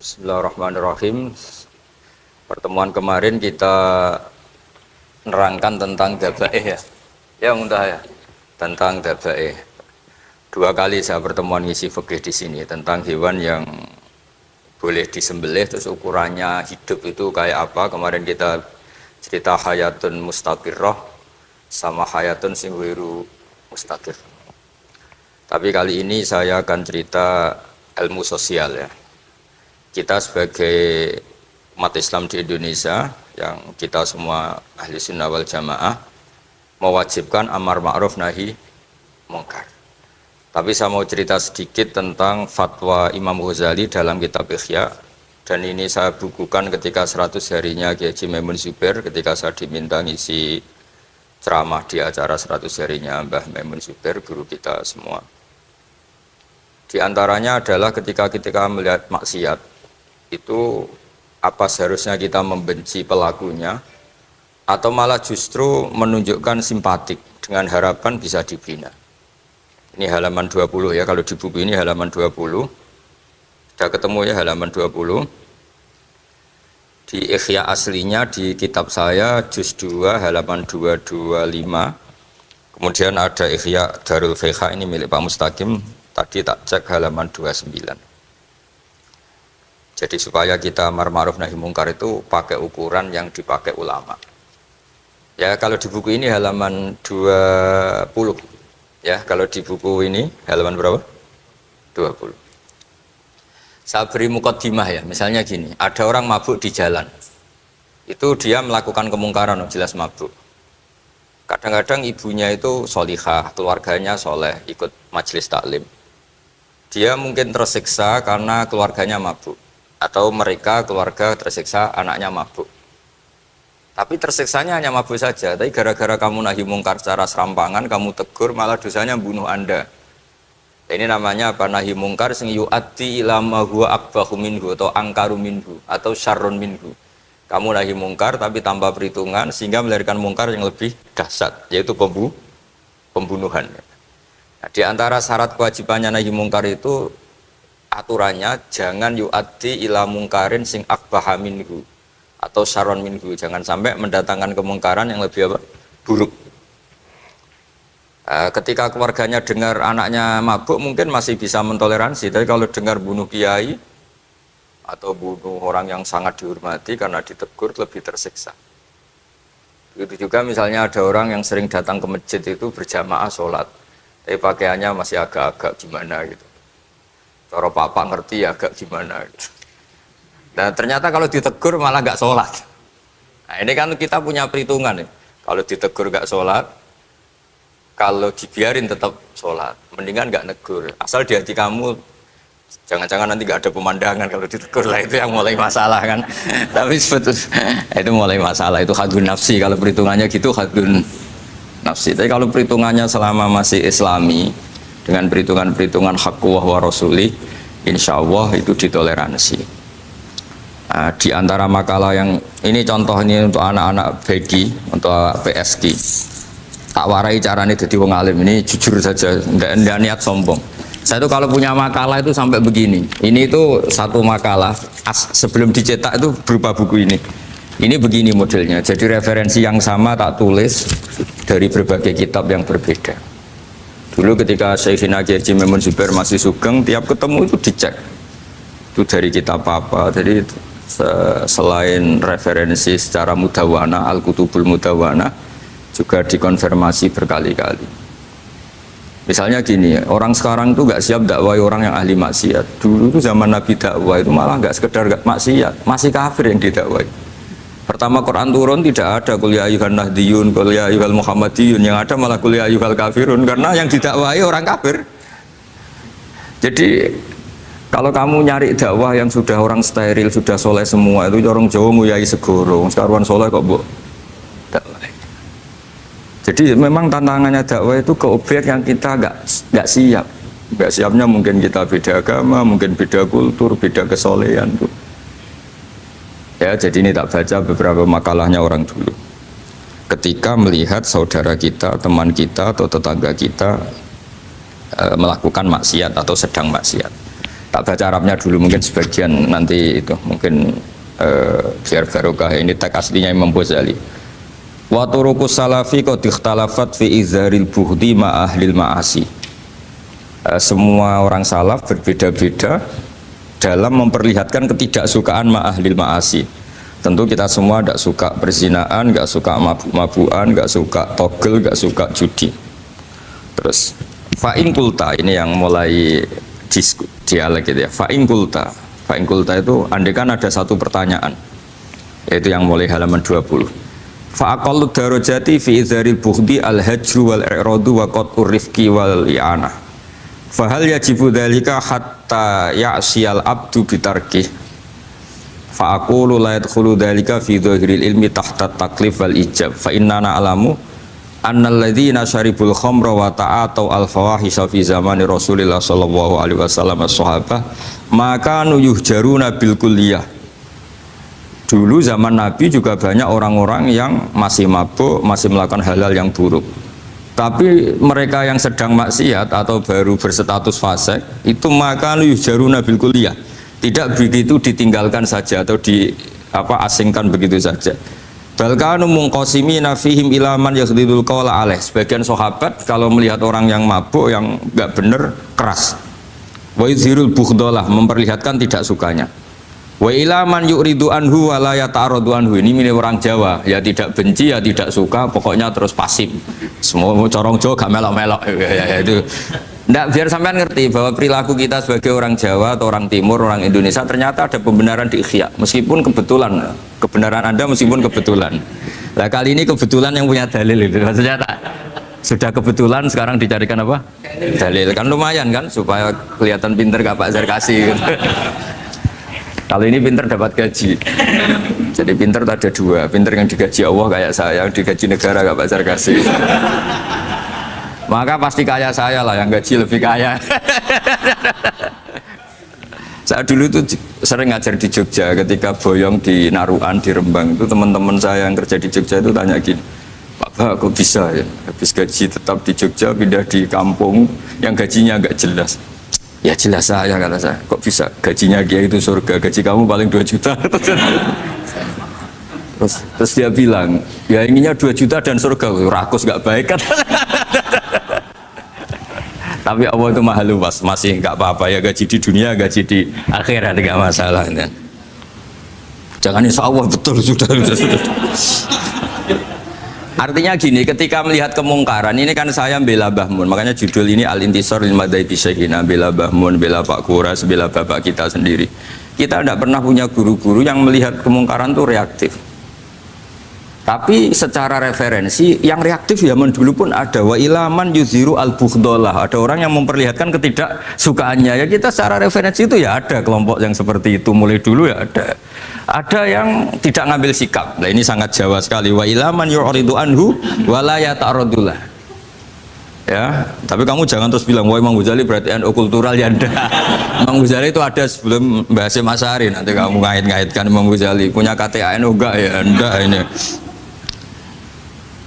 Bismillahirrahmanirrahim. Pertemuan kemarin kita nerangkan tentang dabaih ya. Ya muntah ya. Tentang dabaih. Dua kali saya pertemuan ngisi fikih di sini tentang hewan yang boleh disembelih terus ukurannya hidup itu kayak apa. Kemarin kita cerita hayatun mustaqirrah sama hayatun sing wiru mustaqir. Tapi kali ini saya akan cerita ilmu sosial ya. Kita sebagai umat Islam di Indonesia yang kita semua ahli sunnah wal jamaah mewajibkan amar ma'ruf nahi mungkar. Tapi saya mau cerita sedikit tentang fatwa Imam Ghazali dalam kitab Ihya, dan ini saya bukukan ketika 100 harinya Kiai Haji Maimun Zubair ketika saya diminta ngisi ceramah di acara 100 harinya Mbah Maimun Zubair, guru kita semua. Di antaranya adalah ketika melihat maksiat itu apa seharusnya kita membenci pelakunya atau malah justru menunjukkan simpatik dengan harapan bisa dibina. Ini halaman 20 ya, kalau di buku ini halaman 20. Sudah ketemu ya halaman 20. Di Ihya aslinya di kitab saya juz 2 halaman 225. Kemudian ada Ihya Darul Fiqh ini milik Pak Mustaqim, tadi tak cek halaman 29. Jadi supaya kita amar ma'ruf nahi mungkar itu pakai ukuran yang dipakai ulama. Ya kalau di buku ini halaman 20. Ya kalau di buku ini halaman berapa? 20. Saya beri mukaddimah ya, misalnya gini, ada orang mabuk di jalan. Itu dia melakukan kemungkaran, jelas mabuk. Kadang-kadang ibunya itu solihah, keluarganya soleh, ikut majelis taklim. Dia mungkin tersiksa karena keluarganya mabuk. Atau mereka keluarga tersiksa anaknya mabuk. Tapi tersiksanya hanya mabuk saja. Tapi gara-gara kamu nahi mungkar secara serampangan, kamu tegur, malah dosanya bunuh Anda. Ini namanya apa? Nahi mungkar sing yu'addi ila ma huwa akbahu minhu atau angkaru minhu atau syarrun minhu. Kamu nahi mungkar tapi tanpa perhitungan sehingga melahirkan mungkar yang lebih dahsyat, yaitu pembunuhan. Nah, di antara syarat kewajibannya nahi mungkar itu aturannya jangan yu'addi ila mungkarin sing akbaha minhu atau syarron minhu, jangan sampai mendatangkan kemungkaran yang lebih apa? Buruk. Ketika keluarganya dengar anaknya mabuk mungkin masih bisa mentoleransi, tapi kalau dengar bunuh kiai atau bunuh orang yang sangat dihormati karena ditegur lebih tersiksa. Begitu juga misalnya ada orang yang sering datang ke masjid itu berjamaah sholat, tapi pakaiannya masih agak-agak gimana gitu. Cara papa ngerti ya agak gimana gitu. Dan ternyata kalau ditegur malah gak sholat. Nah ini kan kita punya perhitungan nih. Kalau ditegur gak sholat, kalau dibiarin tetap sholat, mendingan gak negur. Asal di hati kamu jangan-jangan nanti gak ada pemandangan kalau ditegur lah, itu yang mulai masalah kan. Tapi sebetulnya itu mulai masalah, itu hadun nafsi. Kalau perhitungannya gitu hadun nafsi. Tapi kalau perhitungannya selama masih islami dengan perhitungan-perhitungan haqqullah wa rasuli, insya Allah itu ditoleransi. Nah, di antara makalah yang ini contoh ini untuk anak-anak begi, untuk PSG, tak warai caranya jadi wong alim, ini jujur saja, enggak niat sombong. Saya tuh kalau punya makalah itu sampai begini. Ini itu satu makalah sebelum dicetak itu berupa buku ini. Ini begini modelnya. Jadi referensi yang sama tak tulis dari berbagai kitab yang berbeda. Dulu ketika Syekhina Kiai Haji Maimun Zubair masih sugeng, tiap ketemu itu dicek. Itu dari kitab apa. Jadi selain referensi secara mudawana, Al-Kutubul Mudawana, juga dikonfirmasi berkali-kali. Misalnya gini, orang sekarang itu gak siap dakwai orang yang ahli maksiat. Dulu itu zaman Nabi dakwah itu malah gak sekedar gak maksiat, masih kafir yang didakwai. Pertama Quran turun tidak ada qul ya ayyuhan nahdiyun, qul ya ayyuhal muhammadiyun, yang ada malah qul ya ayyuhal kafirun, karena yang didakwai orang kafir. Jadi kalau kamu nyari dakwah yang sudah orang steril, sudah soleh semua, itu orang Jawa nguyai segoro, sekarang soleh kok mbok dakwai. Jadi memang tantangannya dakwah itu ke objek yang kita nggak siap. Nggak siapnya mungkin kita beda agama, mungkin beda kultur, beda kesolehan tuh. Ya, jadi ini tak baca beberapa makalahnya orang dulu. Ketika melihat saudara kita, teman kita atau tetangga kita melakukan maksiat atau sedang maksiat. Tak baca Arabnya dulu, mungkin sebagian nanti itu mungkin biar barokah. Ini teks aslinya Imam Ghazali. Wa turuqus salafi qad ikhtalafat fi izharil bughdi ma ahlil ma'asi. Semua orang salaf berbeda-beda dalam memperlihatkan ketidaksukaan ma ahlil ma'asi. Tentu kita semua tidak suka perzinaan, nggak suka mabuk-mabukan, nggak suka togel, nggak suka judi. Terus fa'in kulta, ini yang mulai dialek gitu ya. Fa'in kulta itu andekan ada satu pertanyaan, yaitu yang mulai halaman 20. Fa'aqallu darajati fi izharil bughdi al-hajru wal i'radu wa qat'ur rifqi wal i'anah. Fahal yajibu dzalika hatta ya'siyal abdu bitarkih. Fa'aqulu la yadkhulu dzalika fi dhahiril ilmi tahta taklif wal ijab. Fa innana alamu annal ladzina syaribul khamra wa ta'atau al fawahisha fi zamani Rasulillah sallallahu alaihi wasallam as-sahabah maka yuhjaruna bil kulliyah. Dulu zaman Nabi juga banyak orang-orang yang masih mabuk, masih melakukan hal-hal yang buruk. Tapi mereka yang sedang maksiat atau baru berstatus fasik itu maka yuhjaruna bil kulliyah. Tidak begitu ditinggalkan saja atau asingkan begitu saja. Balkanu mungqasimina fihim ila man yakhdhidul qawla alaih. Sebagian sahabat kalau melihat orang yang mabuk yang enggak benar keras. Wa yuzhirul bughdalah, memperlihatkan tidak sukanya. Wa ila man yuridu anhu wa la yata'aradu anhu. Ini milik orang Jawa, ya tidak benci ya tidak suka, pokoknya terus pasif. Semua corong Jawa gak melok-melok ya, itu. Nggak, biar sampean ngerti bahwa perilaku kita sebagai orang Jawa atau orang Timur, orang Indonesia ternyata ada pembenaran di Ikhya, meskipun kebetulan, kebenaran Anda meskipun kebetulan. Nah kali ini kebetulan yang punya dalil itu, maksudnya sudah kebetulan sekarang dicarikan apa? Dalil, kan lumayan kan, supaya kelihatan pinter gak Pak Zarkasi gitu. Kalau ini pinter dapat gaji, jadi pinter ada dua, pinter yang digaji Allah kayak saya, yang digaji negara gak Pak Zarkasi. Maka pasti kaya saya lah, yang gaji lebih kaya. Saya dulu itu sering ngajar di Jogja, ketika boyong di Naruan, di Rembang itu teman-teman saya yang kerja di Jogja itu tanya gini, Pak kok bisa ya, habis gaji tetap di Jogja, pindah di kampung yang gajinya agak jelas. Ya jelas saya, kata saya, kok bisa gajinya Kiai itu surga, gaji kamu paling 2 juta. Terus dia bilang, ya inginnya 2 juta dan surga, rakus gak baik kan. Tapi Allah itu maha luas, masih nggak apa-apa ya, gaji di dunia, gaji di akhirat nggak masalah. Kan? Jangan insya Allah betul sudah. Artinya gini, ketika melihat kemungkaran, ini kan saya bela Mbah Mun, makanya judul ini Al-Intisar lil Madzhabi Syekhina, bela Mbah Mun, bela Pak Kuras, bela bapak kita sendiri. Kita tidak pernah punya guru-guru yang melihat kemungkaran itu reaktif. Tapi secara referensi yang reaktif zaman dulu pun ada. Wa ilaman yuziru al-bughdalah, ada orang yang memperlihatkan ketidaksukaannya. Ya kita secara referensi itu ya ada kelompok yang seperti itu, mulai dulu ya ada. Ada yang tidak ngambil sikap. Nah ini sangat Jawa sekali. Wa ilaman yu'ridu anhu wa la yata'radullah. Ya, tapi kamu jangan terus bilang, wah Imam Ghazali berarti NU kultural ya enggak. Imam Ghazali itu ada sebelum bahasa Mas Ari, nanti kamu ngait-ngaitkan Imam Ghazali punya KTA NU enggak ya, enggak ini.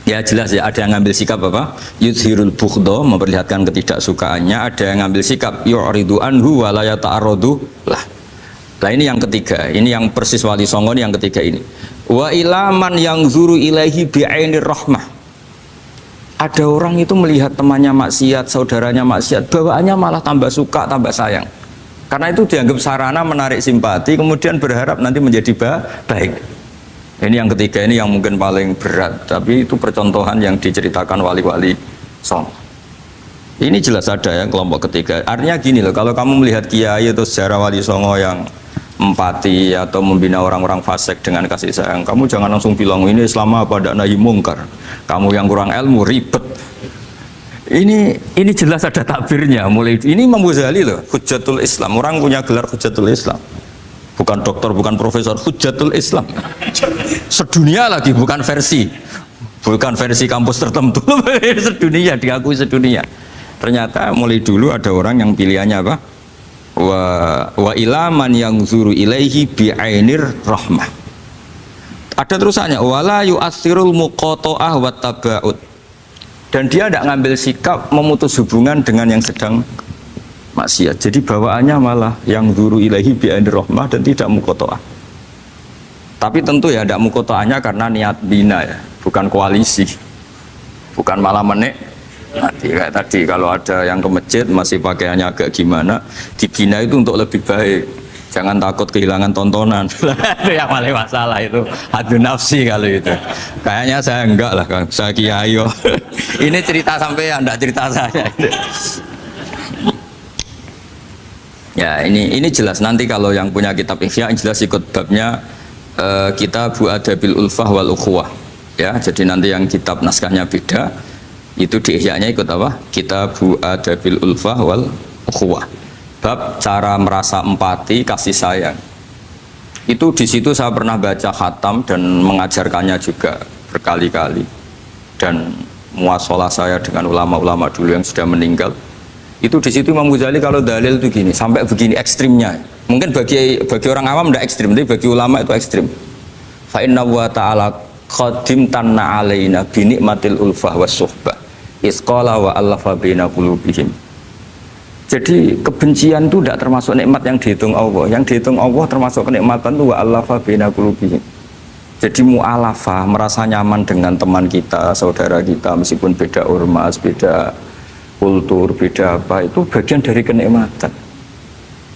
Ya jelas ya, ada yang ngambil sikap apa? Yuzhirul bughda, memperlihatkan ketidaksukaannya. Ada yang ngambil sikap yu'ridu anhu wa la yata'arradu lah. Nah ini yang ketiga, ini yang persis Wali Songo yang ketiga ini. Wa ilaman yang zuru ilaihi bi'ainir rahmah. Ada orang itu melihat temannya maksiat, saudaranya maksiat, bawaannya malah tambah suka, tambah sayang. Karena itu dianggap sarana menarik simpati, kemudian berharap nanti menjadi baik. Ini yang ketiga, ini yang mungkin paling berat, tapi itu percontohan yang diceritakan wali-wali Songo. Ini jelas ada ya kelompok ketiga. Artinya gini loh, kalau kamu melihat kiai atau sejarah Wali Songo yang empati atau membina orang-orang fasik dengan kasih sayang, kamu jangan langsung bilang ini Islam apa tidak nahi mungkar. Kamu yang kurang ilmu ribet. Ini jelas ada takbirnya. Mulai ini Imam Ghazali loh, Hujjatul Islam. Orang punya gelar Hujjatul Islam. Bukan dokter, bukan profesor, Hujjatul Islam. Sedunia lagi, bukan versi kampus tertentu. Sedunia, diakui sedunia. Ternyata mulai dulu ada orang yang pilihannya apa? Wa ilaman yang zuru ilaihi bi'ainir rahmah. Ada terusannya, wala yu'athirul muqata'ah wa taba'ud. Dan dia tidak ngambil sikap memutus hubungan dengan yang sedang maksiat. Jadi bawaannya malah yang dzuru ilaihi bi ainir rahmah dan tidak muqatta'ah. Tapi tentu ya tidak muqatta'ahnya karena niat bina ya, bukan koalisi. Bukan malah menik. Nanti kayak tadi kalau ada yang ke masjid masih pakaiannya agak gimana, dibina itu untuk lebih baik. Jangan takut kehilangan tontonan. Itu yang paling masalah itu. Adu nafsi kalau itu. Kayaknya saya enggak lah, Kang. Saya kiai. Ini cerita sampai enggak cerita saya. Ya, ini jelas nanti kalau yang punya kitab Ihya jelas ikut babnya Kitabu Adabil Ulfah wal Ukhuwah. Ya, jadi nanti yang kitab naskahnya beda itu di Ihya-nya ikut apa? Kitabu Adabil Ulfah wal Ukhuwah. Bab cara merasa empati, kasih sayang. Itu di situ saya pernah baca khatam dan mengajarkannya juga berkali-kali. Dan muasalah saya dengan ulama-ulama dulu yang sudah meninggal. Itu di situ Imam Ghazali kalau dalil itu gini, sampai begini ekstrimnya. Mungkin bagi orang awam tidak ekstrim, tapi bagi ulama itu ekstrim. Fa inna wa ta'ala qadim tanna alaina bi nikmatil ulfah was suhbah. Isqala wa allafa baina qulubihim. Jadi kebencian itu tidak termasuk nikmat yang dihitung Allah. Yang dihitung Allah termasuk kenikmatan itu wa allafa baina qulubihim. Jadi mu'alafa, merasa nyaman dengan teman kita, saudara kita meskipun beda ormas, beda kultur, beda apa, itu bagian dari kenikmatan.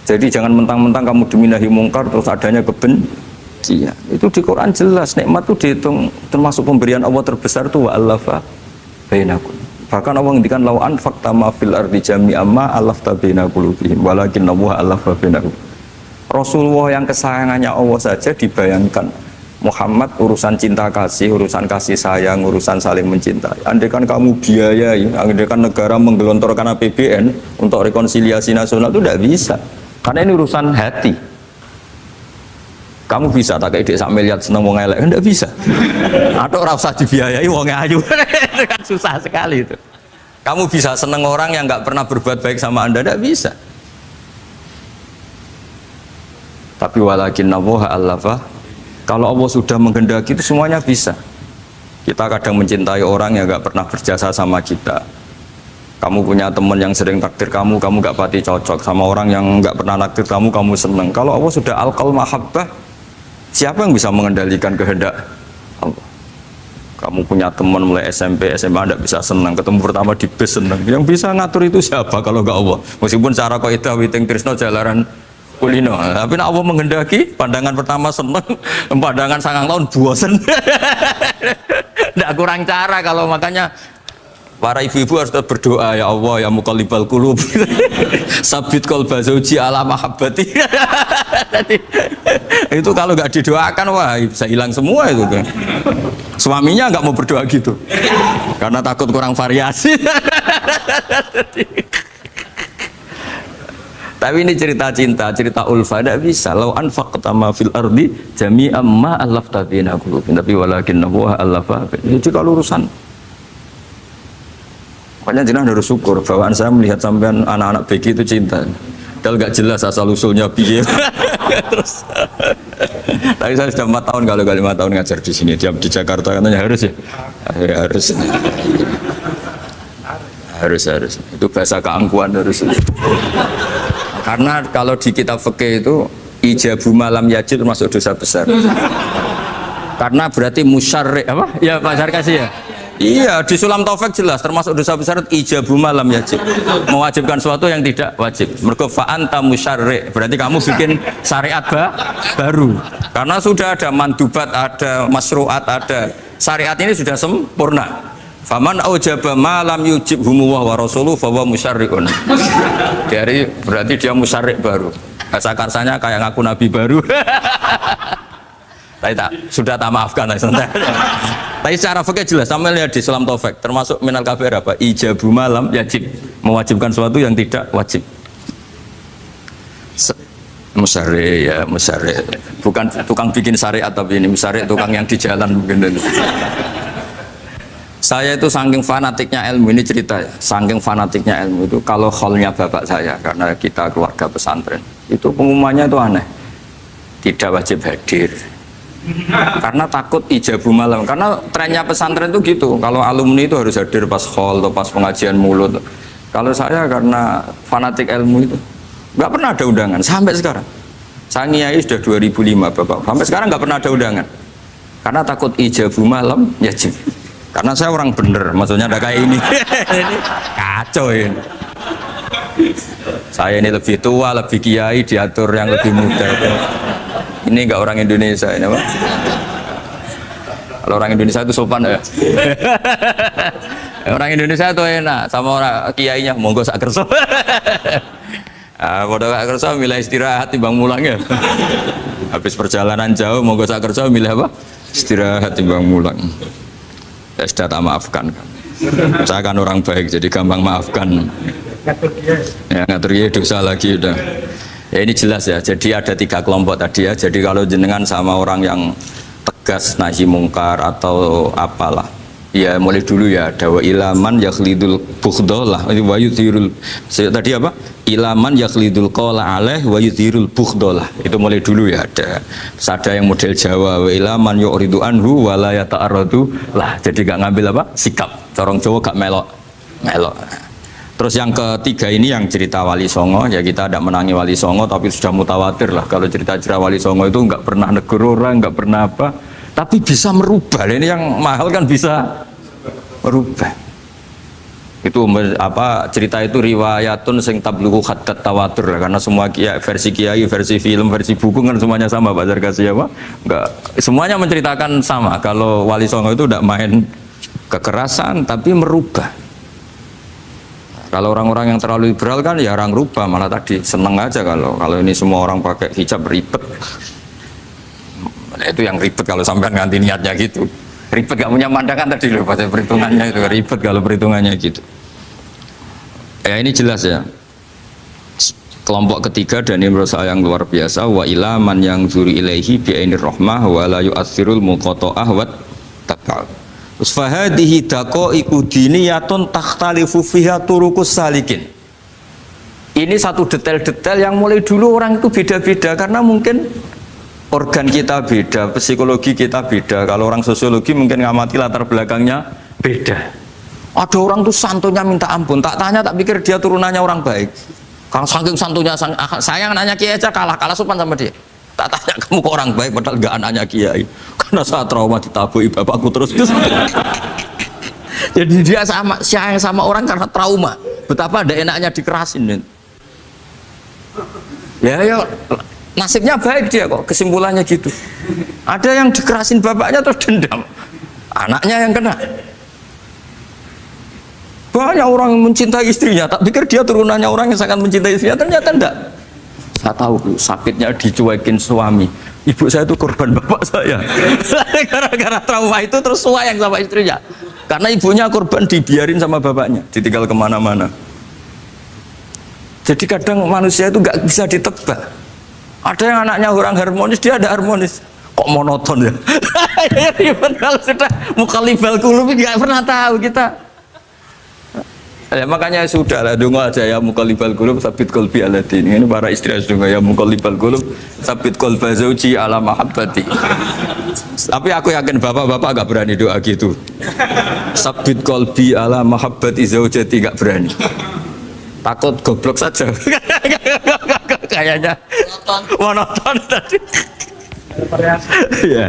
Jadi jangan mentang-mentang kamu diminahi mungkar terus adanya kebencian. Itu di Quran jelas, nikmat itu dihitung termasuk pemberian Allah terbesar itu wa allafa bainakum. Bahkan Allah ngendikan law anfaqta ma fil ardi jami'an ma alafta baina qulubihim walakin Allah allafa bainahum. Rasulullah yang kesayangannya Allah saja dibayangkan Muhammad urusan cinta kasih, urusan kasih sayang, urusan saling mencintai. Andai kan kamu biayai, andai kan negara menggelontorkan APBN untuk rekonsiliasi nasional itu tidak bisa. Karena ini urusan hati. Kamu bisa tak kayak ide sak miliar seneng wong elek, enggak bisa. Atau ora usah dibiayai wong ayu. Itu kan susah sekali itu. Kamu bisa seneng orang yang nggak pernah berbuat baik sama Anda, enggak bisa. Tapi walakin Allah allafa. Kalau Allah sudah menghendaki itu semuanya bisa. Kita kadang mencintai orang yang nggak pernah berjasa sama kita. Kamu punya teman yang sering takdir kamu nggak pati cocok sama orang yang nggak pernah naktir kamu seneng. Kalau Allah sudah alqal mahabbah, siapa yang bisa mengendalikan kehendak Allah? Kamu punya teman mulai SMP, SMA nggak bisa senang, ketemu pertama di bus senang. Yang bisa ngatur itu siapa kalau nggak Allah? Meskipun cara kaidah witing tresno jalaran kulino, tapi Allah menghendaki pandangan pertama seneng, pandangan sangang tahun bosen. Tidak kurang cara kalau makanya para ibu-ibu harus berdoa ya Allah ya muqallibal qulub. Sabit qalba zauji ala mahabbati. Itu kalau nggak didoakan wah bisa hilang semua itu kan. Suaminya nggak mau berdoa gitu karena takut kurang variasi. Tapi ini cerita cinta, cerita ulfa tidak bisa. Lau anfaqta ma fil ardi jami'an ma alafta baina qulubihim. Tapi walakin Allah alafa. Jadi kalau urusan makanya jenengan harus syukur bawaan saya melihat sampean anak-anak BG itu cinta. Padahal nggak jelas asal usulnya piye. Terus tapi saya sudah 4 tahun kalau 5 tahun ngajar di sini. Di Jakarta katanya harus ya. Ya harus. Itu bahasa keangkuhan harus. Karena kalau di kitab fikih itu ijabu malam yajid termasuk dosa besar. Karena berarti musyarri apa? Ya Pak Sarkasi ya. Iya, di Sulam Taufik jelas termasuk dosa besar ijabu malam yajib. Mewajibkan sesuatu yang tidak wajib. Mergo fa anta musyarri, berarti kamu bikin syariat baru. Karena sudah ada mandubat, ada masyru'at, ada. Syariat ini sudah sempurna. Faman aujaba malam yujib humuwah wa rasuluh fawa musyarri'un. Dari berarti dia musyarri' baru. Bahasa karsanya kayak ngaku nabi baru. Sudah tak maafkan. Tapi secara fikih jelas sama lihat di Sulam Taufik termasuk minal kabair apa? Ijabu malam yajib, mewajibkan sesuatu yang tidak wajib. Musyarri ya musyarri. Bukan tukang bikin syariat tapi ini musyarri tukang yang di jalan mungkin. Saya itu saking fanatiknya ilmu, ini cerita ya, saking fanatiknya ilmu itu kalau hallnya bapak saya karena kita keluarga pesantren itu pengumumannya itu aneh, tidak wajib hadir karena takut ijabu malam, karena trennya pesantren itu gitu, kalau alumni itu harus hadir pas hall atau pas pengajian mulut, Kalau saya karena fanatik ilmu itu nggak pernah ada undangan sampai sekarang. Saya ngiyai sudah 2005 Bapak. Sampai sekarang nggak pernah ada undangan. Karena takut ijabu malam yajib. Karena saya orang bener, maksudnya ada kayak ini. Ini kacau ini. Saya ini lebih tua, lebih kiai, diatur yang lebih muda. Ini enggak orang Indonesia ini, Pak. Kalau orang Indonesia itu sopan ya. Orang Indonesia itu enak, sama orang kiainya monggo sak kerso. Bodoh sak kerso milih istirahat timbang mulang ya. Habis perjalanan jauh monggo sak kerso milih apa? Istirahat timbang mulang. Ya sudah tak maafkan. Saya kan orang baik jadi gampang maafkan. Ya ngatur dia dosa lagi udah. Ya ini jelas ya. Jadi ada 3 kelompok tadi ya. Jadi kalau jenengan sama orang yang tegas nahi mungkar atau apalah, ya mulai dulu ya ada wa ilaman yakhlidul bughdhalah wa yuthirul tadi apa? Ilaman yakhlidul qala alaih wa yuthirul bughdhalah. Itu mulai dulu ya ada. Terus ada yang model Jawa wa ilaman yu'ridu anhu wa la yata'arradu lah. Jadi gak ngambil apa? Sikap. Corong Jawa gak melok. Terus yang ketiga ini yang cerita Wali Songo, ya kita tidak menangi Wali Songo tapi sudah mutawatir lah kalau cerita-cerita Wali Songo itu nggak pernah negur orang, nggak pernah apa, tapi bisa merubah. Ini yang mahal kan bisa merubah. Itu apa cerita itu riwayatun sing tablughu hadat tawatur karena semua versi kiai, versi film, versi buku kan semuanya sama Pak Zarkasi apa? Enggak, semuanya menceritakan sama. Kalau Wali Songo itu tidak main kekerasan tapi merubah. Kalau orang-orang yang terlalu liberal kan ya orang rubah, malah tadi seneng aja kalau ini semua orang pakai hijab ribet. Nah, itu yang ribet kalau sampai ganti niatnya gitu. Ribet gak punya pandangan tadi loh pada perhitungannya itu ribet kalau perhitungannya gitu. Ya ini jelas ya. Kelompok ketiga dan ini menurut saya yang luar biasa wa ilaman yang zuri ilaihi bi ainir rahmah wa la yu'athirul muqata'ah wa tabal. Fahadihi daqaiqu diniyatun takhtalifu fiha turuqus salikin. Ini satu detail-detail yang mulai dulu orang itu beda-beda karena mungkin organ kita beda, psikologi kita beda. Kalau orang sosiologi mungkin ngamati latar belakangnya beda. Ada orang tuh santunya minta ampun, tak tanya tak pikir dia turunannya orang baik. Kalau saking santunya saya nanya kiai aja kalah sopan sama dia. Tak tanya kamu kok orang baik padahal enggak anaknya kiai. Karena saat trauma ditabui bapakku terus. Jadi dia sayang sama orang karena trauma. Betapa ada enaknya dikerasin. Ya nasibnya baik dia kok, kesimpulannya gitu. Ada yang dikerasin bapaknya terus dendam. Anaknya yang kena. Banyak orang yang mencintai istrinya, tak pikir dia turunannya orang yang sangat mencintai istrinya, ternyata enggak. Saya tahu sakitnya dicuekin suami. Ibu saya itu korban bapak saya. Gara-gara trauma itu terus sayang sama istrinya. Karena ibunya korban dibiarin sama bapaknya, ditinggal kemana-mana. Jadi kadang manusia itu nggak bisa ditebak. Ada yang anaknya orang harmonis, dia ada harmonis. Kok monoton ya? Kalau sudah mukallibal qulub nggak pernah tahu kita. Ya, makanya sudah lah dongo aja ya mukallibal qulub sabit qalbi ala din. Ini para istri harus dongo ya mukallibal qulub sabit qalba zauji ala mahabbati. Tapi aku yakin bapak-bapak gak berani doa gitu. Sabit qalbi ala mahabbati zaujati gak berani. Takut goblok saja. Kayaknya monoton tadi. Ya.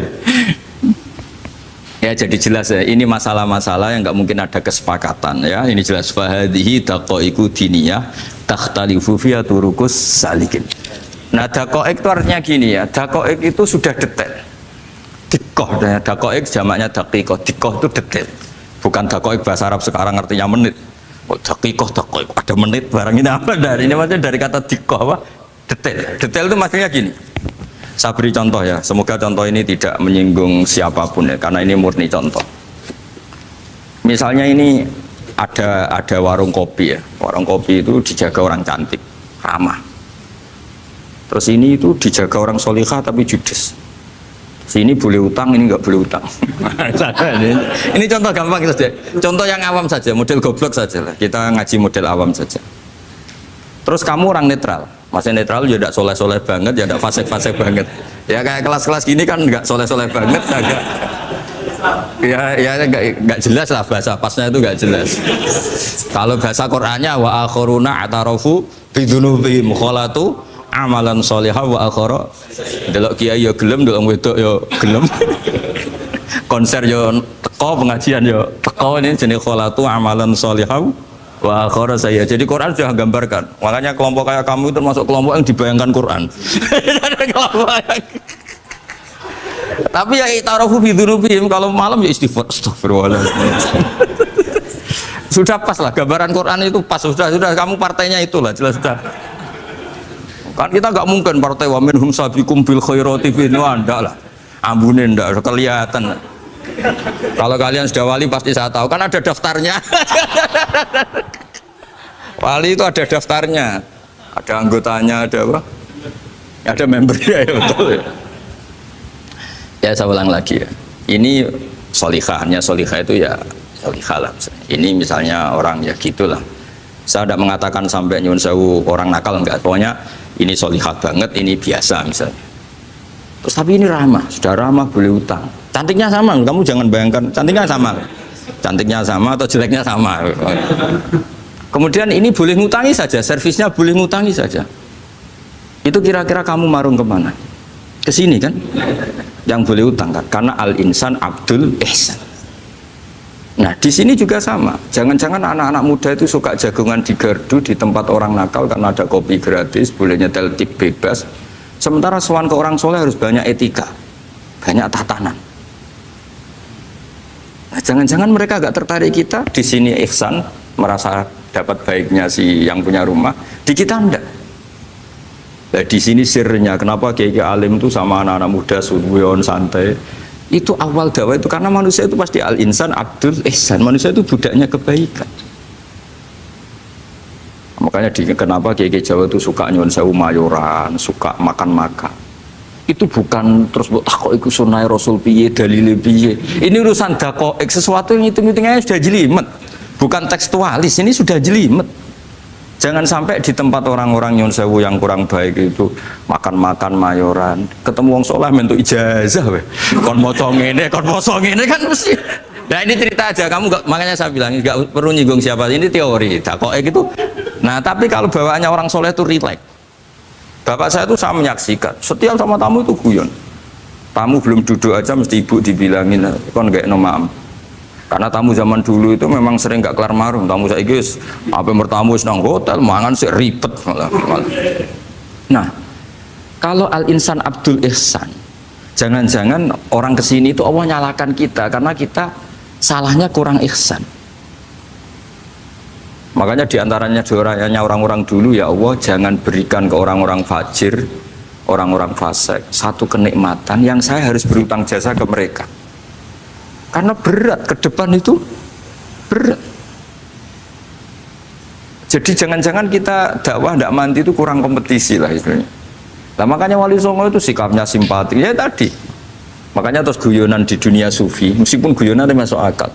Ya jadi jelas ya, ini masalah-masalah yang nggak mungkin ada kesepakatan ya. Ini jelas fahadihi daqaiqu diniyah takhtalifu fiha turuqus salikin. Nah daqaiq itu artinya gini ya, daqaiq itu sudah detail. Dikoh, daqaiq jamaknya daqiqah, dikoh itu detail. Bukan daqaiq bahasa Arab sekarang artinya menit. Oh daqiqah, daqaiq ada menit barang ini apa dari ini maksudnya dari kata dikoh apa? Detail. Detail itu maksudnya gini. Saya beri contoh ya, semoga contoh ini tidak menyinggung siapapun ya, karena ini murni contoh. Misalnya ini ada warung kopi ya, warung kopi itu dijaga orang cantik, ramah. Terus ini itu dijaga orang solihah tapi judes. Sini boleh utang, ini nggak boleh utang. Ini contoh gampang saja, contoh yang awam saja, model goblok saja lah. Kita ngaji model awam saja. Terus kamu orang netral. Masih netral ya tidak soleh-soleh banget, ya tidak fasik-fasik banget. Ya kayak kelas-kelas gini kan nggak soleh-soleh banget, agak Ya nggak jelas lah bahasa pasnya itu nggak jelas. Kalau bahasa Qur'annya wa akhiruna atarafu bidunubihim kholatu amalan sholihah wa akhara delok kiai ya gelem, delok wedok ya gelem. Konser ya teko, pengajian ya teko, ini jenis kholatu amalan sholihah wa akhara saya. Jadi Quran sudah gambarkan. Makanya kelompok kayak kamu itu termasuk kelompok yang dibayangkan Quran. Tapi ya itarafu bidunubihim, kalau malam ya istighfar, astagfirullahaladzim. Sudah pas lah gambaran Quran itu pas, sudah kamu partainya itulah jelas sudah. Kan kita nggak mungkin partai wa minhum sabiqum bil khairati bin wanda lah. Ambunin ndak kelihatan. Kalau kalian sudah wali pasti saya tahu kan ada daftarnya. Wali itu ada daftarnya, ada anggotanya, ada apa? Ada membernya ya betul ya. Ya saya ulang lagi ya. Ini solihahnya, solihah itu ya solihah lah. Ini misalnya orang ya gitulah. Saya tidak mengatakan sampai nyuwun sewu orang nakal enggak. Pokoknya ini solihah banget, ini biasa misalnya. Terus tapi ini ramah, sudah ramah boleh utang. Cantiknya sama, kamu jangan bayangkan cantiknya sama. Cantiknya sama atau jeleknya sama. Kemudian ini boleh ngutangi saja, servisnya boleh ngutangi saja. Itu kira-kira kamu marung kemana? Ke sini kan? Yang boleh utang kan? Karena al-insan abdul ihsan. Nah di sini juga sama. Jangan-jangan anak-anak muda itu suka jagongan di gardu di tempat orang nakal karena ada kopi gratis, boleh nyetel tip bebas. Sementara sowan ke orang soleh harus banyak etika, banyak tatanan. Nah, jangan-jangan mereka agak tertarik kita di sini ihsan, merasa dapat baiknya si yang punya rumah, di kita enggak. Nah, di sini sirnya kenapa kiai alim itu sama anak-anak muda suwon santai. Itu awal dakwah itu karena manusia itu pasti al-insan abdul ihsan, manusia itu budaknya kebaikan. Makanya kenapa kiai Jawa itu suka nyuwun sewu mayoran, suka makan-makan. Itu bukan terus buat takok iku sunah Rasul piye, dalile piye. Ini urusan dakoek, sesuatu yang hitung-hitungannya sudah jelimet. Bukan tekstualis, ini sudah jelimet. Jangan sampai di tempat orang-orang nyuwun sewu yang kurang baik itu makan-makan mayoran, ketemu wong saleh mentuk ijazah weh. Kon maca ngene, kon poso ngene kan mesti. Nah ini cerita aja, kamu gak, makanya saya bilang nggak perlu nyinggung siapa, ini teori dakoek itu. Nah tapi kalau bawaannya orang soleh itu rileks. Bapak saya itu saya menyaksikan, setiap sama tamu itu guyon. Tamu belum duduk aja mesti ibu dibilangin kon gak nomam. Karena tamu zaman dulu itu memang sering gak kelar marung. Tamu saya guys, apa bertamu senang hotel, mangan sih ribet. Nah, kalau al-insan abdul ihsan, jangan-jangan orang kesini itu Allah nyalakan kita karena kita salahnya kurang ihsan. Makanya diantaranya doanya orang-orang dulu, ya Allah jangan berikan ke orang-orang fajir, orang-orang fasik satu kenikmatan yang saya harus berutang jasa ke mereka. Karena berat, ke depan itu berat. Jadi jangan-jangan kita dakwah tidak mandi itu kurang kompetisi lah istilahnya. Nah makanya Wali Songo itu sikapnya simpati, ya tadi. Makanya terus guyonan di dunia sufi, meskipun guyonan itu masuk akal.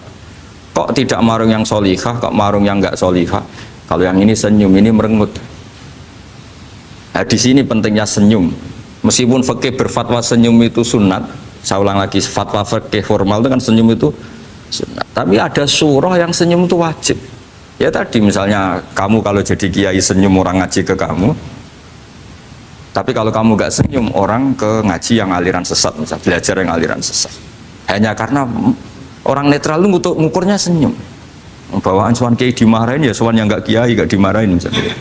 Kok tidak marung yang solihah, kok marung yang enggak solihah? Kalau yang ini senyum, ini merengut. Nah di sini pentingnya senyum. Meskipun fikih berfatwa senyum itu sunat, saya ulang lagi, fatwa fikih formal itu kan senyum itu sunat. Tapi ada surah yang senyum itu wajib. Ya tadi misalnya kamu kalau jadi kiai senyum orang ngaji ke kamu. Tapi kalau kamu gak senyum orang ke ngaji yang aliran sesat, misalnya belajar yang aliran sesat. Hanya karena orang netral itu ngukurnya senyum. Bawaan sowan kiai dimarahin ya sowan yang gak kiai gak dimarahin misalnya.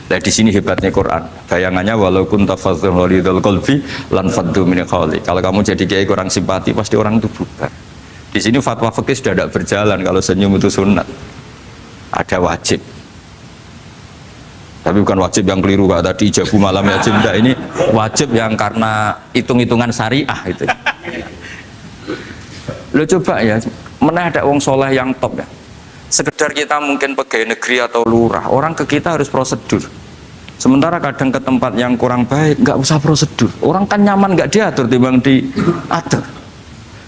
Nah di sini hebatnya Quran. Bayangannya walaupun tafadzul walidul qalbi lan faddu min qawli. Kalau kamu jadi kiai kurang simpati pasti orang itu bubar. Di sini fatwa fikih sudah tidak berjalan kalau senyum itu sunat. Ada wajib. Tapi bukan wajib yang keliru Pak tadi ijabu malam ya cinta, ini wajib yang karena hitung-hitungan syariah itu. Lo coba ya, mana ada wong soleh yang top ya. Sekedar kita mungkin pegawai negeri atau lurah, orang ke kita harus prosedur. Sementara kadang ke tempat yang kurang baik nggak usah prosedur. Orang kan nyaman nggak diatur timbang diatur.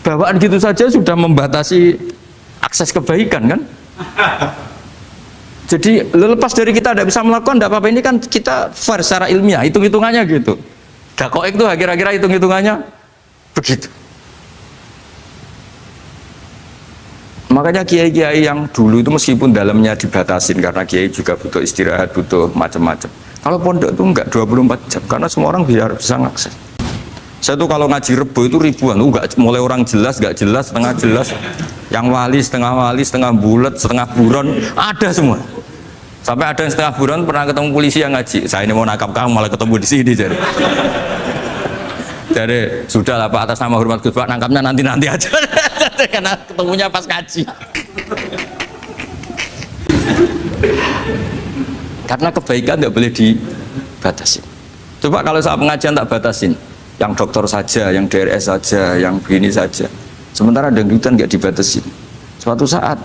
Bawaan gitu saja sudah membatasi akses kebaikan kan. Jadi lepas dari kita tidak bisa melakukan tidak apa-apa, ini kan kita fair secara ilmiah, hitung-hitungannya gitu. Dakoek itu kira-kira hitung-hitungannya begitu. Makanya kiai-kiai yang dulu itu meskipun dalamnya dibatasin karena kiai juga butuh istirahat, butuh macam-macam. Kalau pondok itu enggak 24 jam karena semua orang bisa ngakses. Saya tuh kalau ngaji Rebo itu ribuan, enggak mulai orang jelas, enggak jelas, setengah jelas, yang wali, setengah bulat, setengah buron, ada semua. Sampai ada yang setengah buron pernah ketemu polisi yang ngaji. Saya ini mau nangkap kamu malah ketemu di sini jadi. Jadi sudah lah Pak, atas nama hormat Gus Pak, nangkapnya nanti aja. Karena ketemunya pas ngaji. Karena kebaikan nggak boleh dibatasi. Coba kalau saat pengajian tak batasin, yang dokter saja, yang DRS saja, yang begini saja. Sementara dangdutan nggak dibatasi. Suatu saat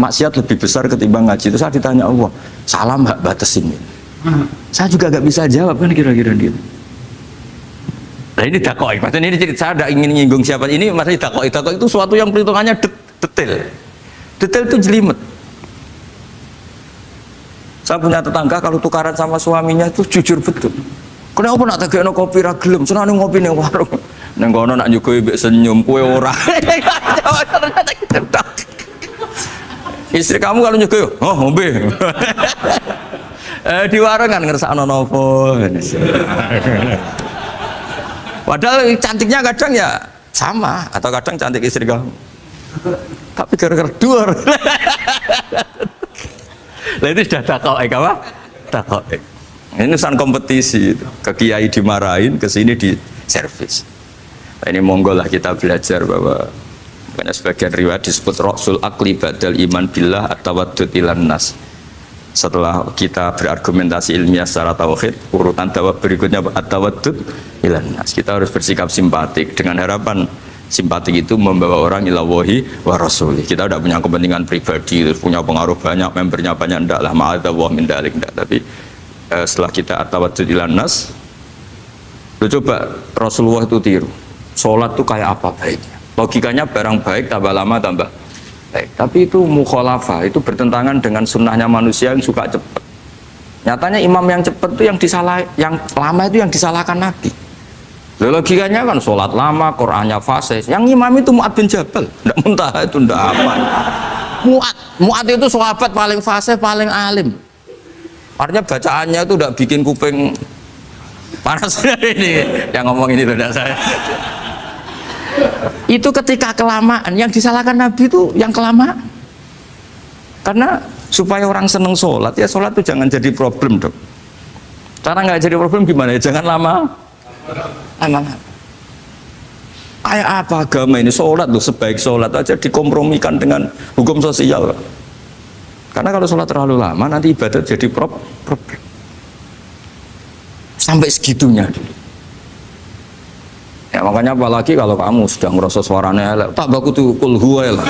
maksiat lebih besar ketimbang ngaji. Itu saya ditanya Allah, salam nggak batasin? Saya juga nggak bisa jawab kan kira-kira gitu. Nah ini dakoi, maksudnya ini cerita, saya tidak ingin nyinggung siapa ini, maksudnya dakoi itu suatu yang perhitungannya detail itu jelimet. Saya punya tetangga kalau tukaran sama suaminya itu jujur betul. Kenapa nak tegakno kopi ra gelem, senane ngopi ning warung. Ning kono nak nyugoi mbek senyum kowe ora. Istri kamu kalau nyugoi, oh ngombe. Di warung kan ngersakno nopo. Padahal cantiknya kadang ya sama, atau kadang cantik istri kamu. Tapi gara-gara dua. Lah itu sudah takoi apa? Takoi. Ini urusan kompetisi. Ke kiai dimarahin, ke sini di servis. Nah, ini monggo lah kita belajar bahwa karena sebagian riwayat disebut Rasul Akli Badal Iman Billah At-Tawaddud Ilan Nas. Setelah kita berargumentasi ilmiah secara tauhid, urutan dakwah berikutnya at-tawaddud ilan nas. Kita harus bersikap simpatik dengan harapan simpatik itu membawa orang ila wahi wa rasuli. Kita tidak punya kepentingan pribadi, punya pengaruh banyak, membernya banyak, enggak lah, ma'adzallah min dalik, enggak. Tapi setelah kita at-tawaddud ilan nas, coba Rasulullah itu tiru. Sholat itu kayak apa baiknya? Logikanya barang baik tambah lama tambah baik. Tapi itu mukhalafah, itu bertentangan dengan sunnahnya manusia yang suka cepat. Nyatanya imam yang cepat itu yang lama itu yang disalahkan Nabi. Logikanya kan sholat lama, Qur'annya fasih. Yang imam itu Mu'ad bin Jabal, tidak muntah itu tidak apa. Mu'ad itu sahabat paling fasih, paling alim. Artinya bacaannya itu tidak bikin kuping panas. Ini yang ngomong ini tidak saya. Itu ketika kelamaan, yang disalahkan Nabi itu yang kelamaan. Karena supaya orang seneng sholat, ya sholat itu jangan jadi problem dong. Cara nggak jadi problem gimana ya? Jangan lama. Kayak apa agama ini? Sholat loh, sebaik sholat aja dikompromikan dengan hukum sosial. Karena kalau sholat terlalu lama, nanti ibadah jadi problem. Sampai segitunya dulu. Ya makanya apalagi kalau kamu sudah ngerasa suaranya elek, tak baku tuh kulhu lah.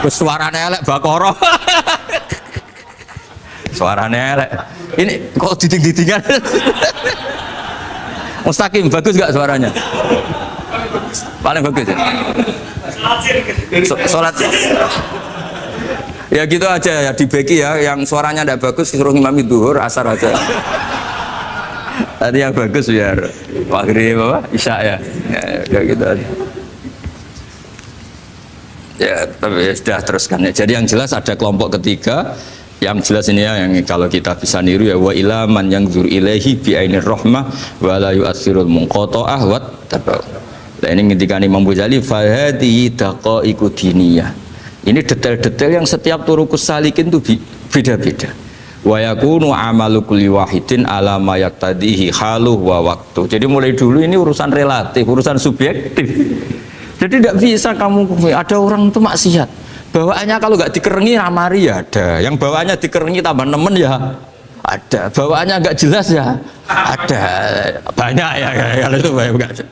Suaranya elek bakoro. Suaranya elek. Ini kok diting-ditingan. Mustaqim bagus gak suaranya? Paling bagus ya. Sholat. Ya gitu aja ya di beki ya, yang suaranya tidak bagus disuruh imam duhur asar aja. Tadi yang bagus biar maghrib apa isya ya kayak gitu aja. Ya tapi sudah teruskan ya. Jadi yang jelas ada kelompok ketiga yang jelas ini ya, yang kalau kita bisa niru ya, wa ila man yang zur ilaihi bi ainir rahmah wa la yu'athirul munqata'ah wa tabau. Nah ini ketika Imam Ghazali fa hadhihi daqaiqu diniyah. Ini detail-detail yang setiap turukus salikin itu beda-beda. Wa yakunu amalu kulli wahidin ala ma yaqtadihi haluh wa waktu. Jadi mulai dulu ini urusan relatif, urusan subjektif. Jadi tidak bisa kamu ada orang itu maksiat. Bawaannya kalau nggak dikerengi ramari ya ada. Yang bawaannya dikerengi tambah nemen ya ada. Bawaannya nggak jelas ya ada. Banyak ya kalau itu banyak.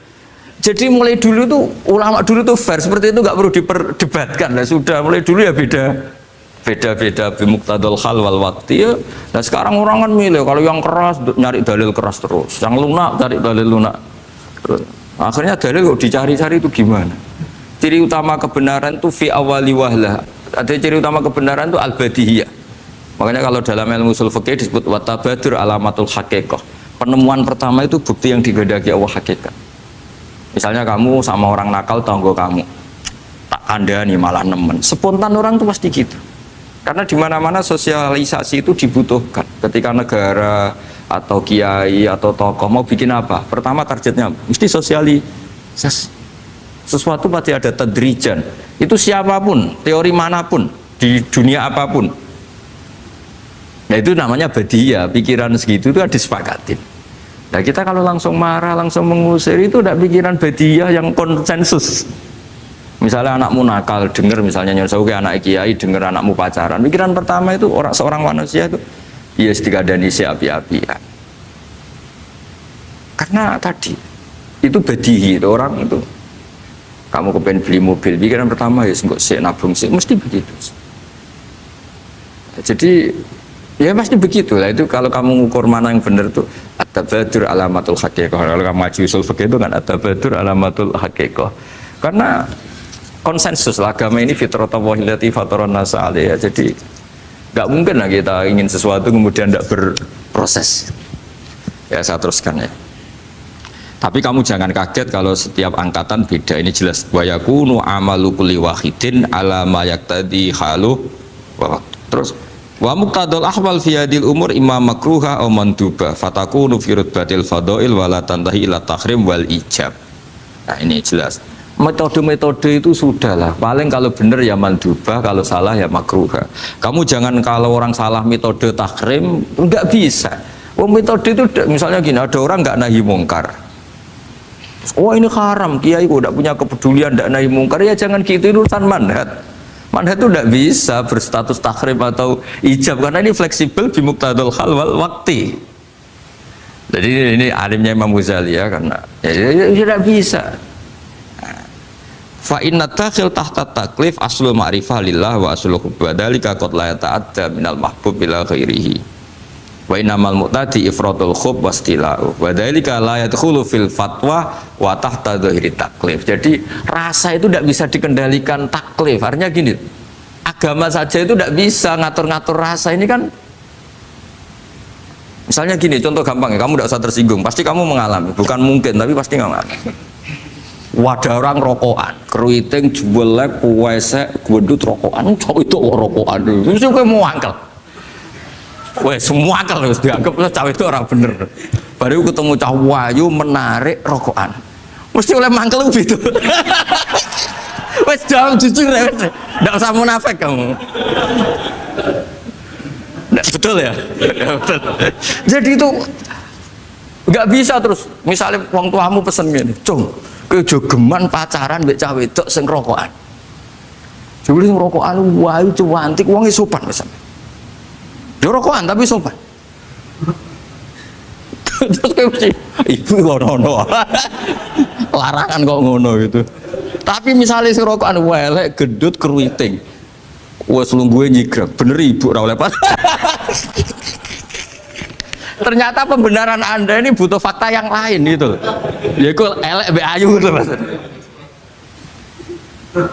Jadi mulai dulu tuh ulama dulu tuh fair seperti itu nggak perlu diperdebatkan. Nah, sudah mulai dulu ya beda bimuqtadal hal wal waqti ya. Nah sekarang orang kan milih, kalau yang keras nyari dalil keras terus, yang lunak cari dalil lunak terus. Akhirnya dalil kok dicari-cari itu gimana? Ciri utama kebenaran itu fi awali wahlah. Ada ciri utama kebenaran itu al-badihiyah. Makanya kalau dalam ilmu ushul fikih disebut watabadur alamatul haqiqah. Penemuan pertama itu bukti yang digedaki Allah hakikat. Misalnya kamu sama orang nakal tanggo kamu, tak Anda nih malah nemen. Spontan orang tuh pasti gitu. Karena di mana-mana sosialisasi itu dibutuhkan. Ketika negara atau kiai atau tokoh mau bikin apa, pertama targetnya mesti sosialisasi. Sesuatu pasti ada tadrijan. Itu siapapun, teori manapun, di dunia apapun. Nah itu namanya badiah, pikiran segitu itu disepakatin. Nah kita kalau langsung marah, langsung mengusir itu udah pikiran badiah yang konsensus. Misalnya anakmu nakal, dengar misalnya nyuruh ke anak kiai, dengar anakmu pacaran. Pikiran pertama itu seorang manusia itu, ya istikadani si api-api. Ya. Karena tadi itu badihi itu orang itu. Kamu kepengen beli mobil, pikiran pertama ya nggak sih nabung sih, mesti begitu. Jadi ya pasti begitu lah itu kalau kamu ngukur mana yang benar tuh at-tabadur alamatul haqiqah. Kalau kamu ngaji usul fikih itu kan at-tabadur alamatul haqiqah. Karena konsensus lah agama ini fitratallahi allati fataran nasa 'alaiha. Jadi nggak mungkin lah kita ingin sesuatu kemudian tidak berproses. Ya saya teruskan ya. Tapi kamu jangan kaget kalau setiap angkatan beda. Ini jelas wa yakunu amalu kulli wahidin ala ma yaqtadi halu wa terus wa muqtadal ahwal fi hadil umur imam makruha aw manduba fatakunu fi rutbatil fadail wala tantahi ila tahrim wal ijab. Nah ini jelas. Metode-metode itu sudahlah. Paling kalau benar ya mandubah, kalau salah ya makruha. Kamu jangan kalau orang salah metode tahrim enggak bisa. Oh metode itu misalnya gini, ada orang enggak nahi mungkar. Oh ini haram, kiai kok tidak punya kepedulian tidak nahi mungkar, ya jangan gitu, ini urusan manhat. Manhat itu tidak bisa berstatus tahrim atau ijab karena ini fleksibel bimuqtadal hal wal waqti. Jadi ini alimnya Imam Ghazali ya karena ya tidak bisa. Fa inna takhil tahta taklif aslu ma'rifah lillah wa aslu hubbadalika qad la yata'adda minal mahbub ila ghairihi wa innamal mu'tadi ifratul khub wastila'u wa dhalika la yadkhulu fil fatwa wa tahta dhahiri taklif. Jadi rasa itu tidak bisa dikendalikan taklif. Artinya gini, agama saja itu tidak bisa ngatur-ngatur rasa. Ini kan misalnya gini, contoh gampang ya, kamu tidak usah tersinggung, pasti kamu mengalami, bukan mungkin tapi pasti mengalami. Wadah orang rokokan, keriting, juelek, kuwesek, gwedut rokokan, cowok itu rokokan dulu, mesti kayak mau angkel. Wah, semua angkel harus dianggap cowok itu orang bener. Baru ketemu cowok wayu menarik rokokan, mesti oleh mangkel gitu. Wes jawab jujur ya, tidak usah munafik kamu. Betul ya? Betul. Jadi itu nggak bisa terus. Misalnya wong tuamu pesen gini, cung. Kejogeman pacaran mbek cah wedok sing rokokan. Jebule sing rokokan wae cuantik wong sopan wis. Dia rokokan tapi sopan. Terus kayak mesti ibu ngono. Larangan kok ngono gitu. Tapi misalnya sing rokokan welek gedut keruiting. Wes lungguhe nyigrek, bener ibu ora oleh Ternyata pembenaran Anda ini butuh fakta yang lain gitu. Ya itu elek be ayu gitu Mas.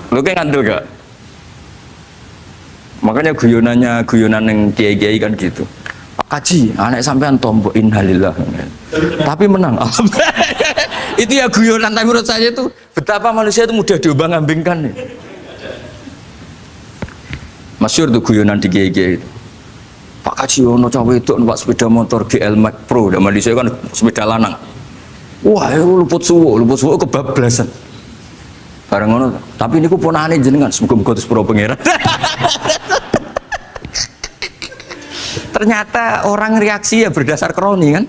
Lu kayak ngandel gak? Makanya guyonan yang kiai-kiai kan gitu. Pak Kaji, anak sampean tombok innalillah. Tapi menang. Itu ya guyonan, tapi menurut saya itu betapa manusia itu mudah diombang-ambingkan nih. Masyhur tuh guyonan di kiai-kiai itu. Pak Kaji ono cawe itu numpak sepeda motor GL Max Pro, zaman di saya kan sepeda lanang. Wah, luput suwo kebablasan. Bareng ngono, tapi niku ponakane jenengan, muga-muga sepuro pangeran. Ternyata orang reaksi ya berdasar kroni kan.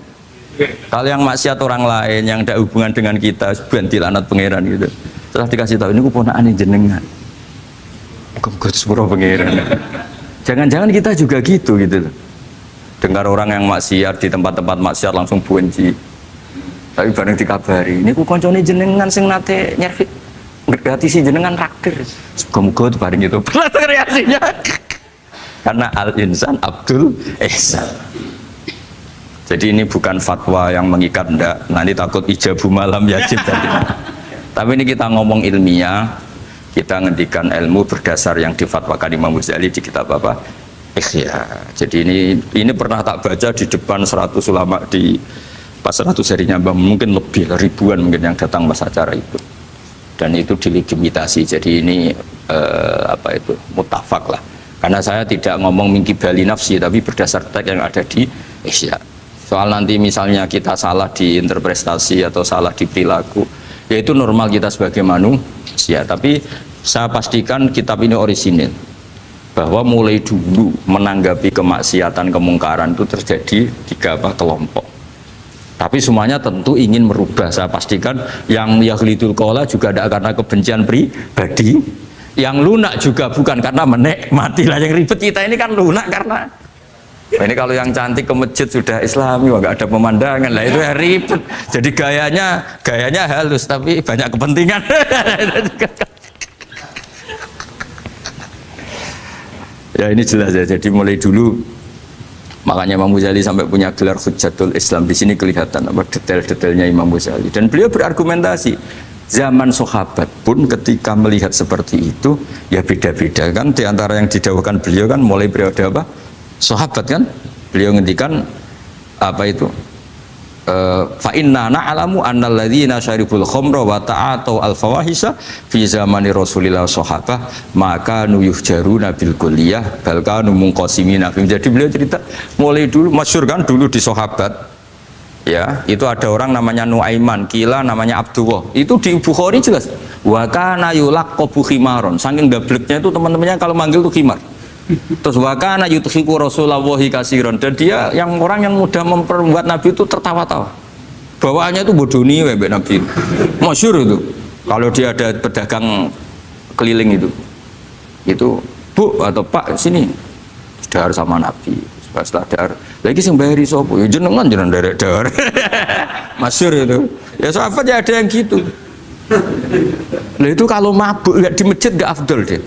Kalau yang maksiat orang lain yang ada hubungan dengan kita, ganti lanat pangeran gitu. Setelah dikasih tahu niku ponakane jenengan. Muga-muga sepuro pangeran. Jangan-jangan kita juga gitu dengar orang yang maksiat di tempat-tempat maksiat langsung benci, tapi bareng dikabari ini ku koncone jenengan sing nate nyervit gratisin jenengan raktir semoga itu bareng itu reaksinya karena al-insan Abdul Ihsan. Jadi ini bukan fatwa yang mengikat ndak, nanti takut ijabu malam yajib tadi. Tapi ini kita ngomong ilmiah, kita ngendikan ilmu berdasar yang difatwakan Imam Ghazali di kitab apa? Ikhya. Jadi ini pernah tak baca di depan 100 ulama di pas 100 serinya mungkin lebih ribuan mungkin yang datang pas acara itu. Dan itu dilegitimasi. Jadi ini apa itu muttafaq lah. Karena saya tidak ngomong mingki bali nafsi, tapi berdasar teks yang ada di Ihya. Soal nanti misalnya kita salah di interpretasi atau salah di perilaku, ya itu normal kita sebagai manusia. Tapi saya pastikan kitab ini orisinil, bahwa mulai dulu menanggapi kemaksiatan kemungkaran itu terjadi 3 kelompok. Tapi semuanya tentu ingin merubah. Saya pastikan yang yahlidul qola juga ada karena kebencian pribadi. Yang lunak juga bukan karena menikmati lah. Yang ribet kita ini kan lunak karena ini kalau yang cantik ke masjid sudah Islami, nggak ada pemandangan lah, itu ya ribet. Jadi gayanya halus tapi banyak kepentingan. Ya ini jelas ya. Jadi mulai dulu makanya Imam Ghazali sampai punya gelar Hujjatul Islam. Di sini kelihatan apa detail-detailnya Imam Ghazali. Dan beliau berargumentasi. Zaman sahabat pun ketika melihat seperti itu ya beda-beda kan. Di antara yang didawahkan beliau kan mulai periode apa? Sahabat kan. Beliau ngendikan apa itu? Fa inna na'lamu annal ladzina syaribul khamra wa ta'atu al fawahisha fi zamani Rasulillah sahabah maka nuyuhjaruna bil kulliyah bal kanu munqasimina. Jadi beliau cerita mulai dulu masyhur kan dulu di sahabat. Ya, itu ada orang namanya Nuaiman, kila namanya Abdullah. Itu di Bukhari jelas. Wa kana yulaqabu khimaron. Saking dableknya itu teman-temannya kalau manggil tuh khimar. Terus wa kana yudhiku Rasulullahi katsiran. Dan dia yang orang yang mudah memperbuat Nabi itu tertawa-tawa. Bawaannya itu bodoni Mbak Nabi. Masyhur itu. Kalau dia ada pedagang keliling itu. Itu, Bu atau Pak sini. Dahar sama Nabi. Setelah dahar lagi sing bayari sapa ya jenengan derek dahar. Masyhur itu ya sahabat ya ada yang gitu. Lah itu kalau mabuk nggak di masjid nggak afdol dia,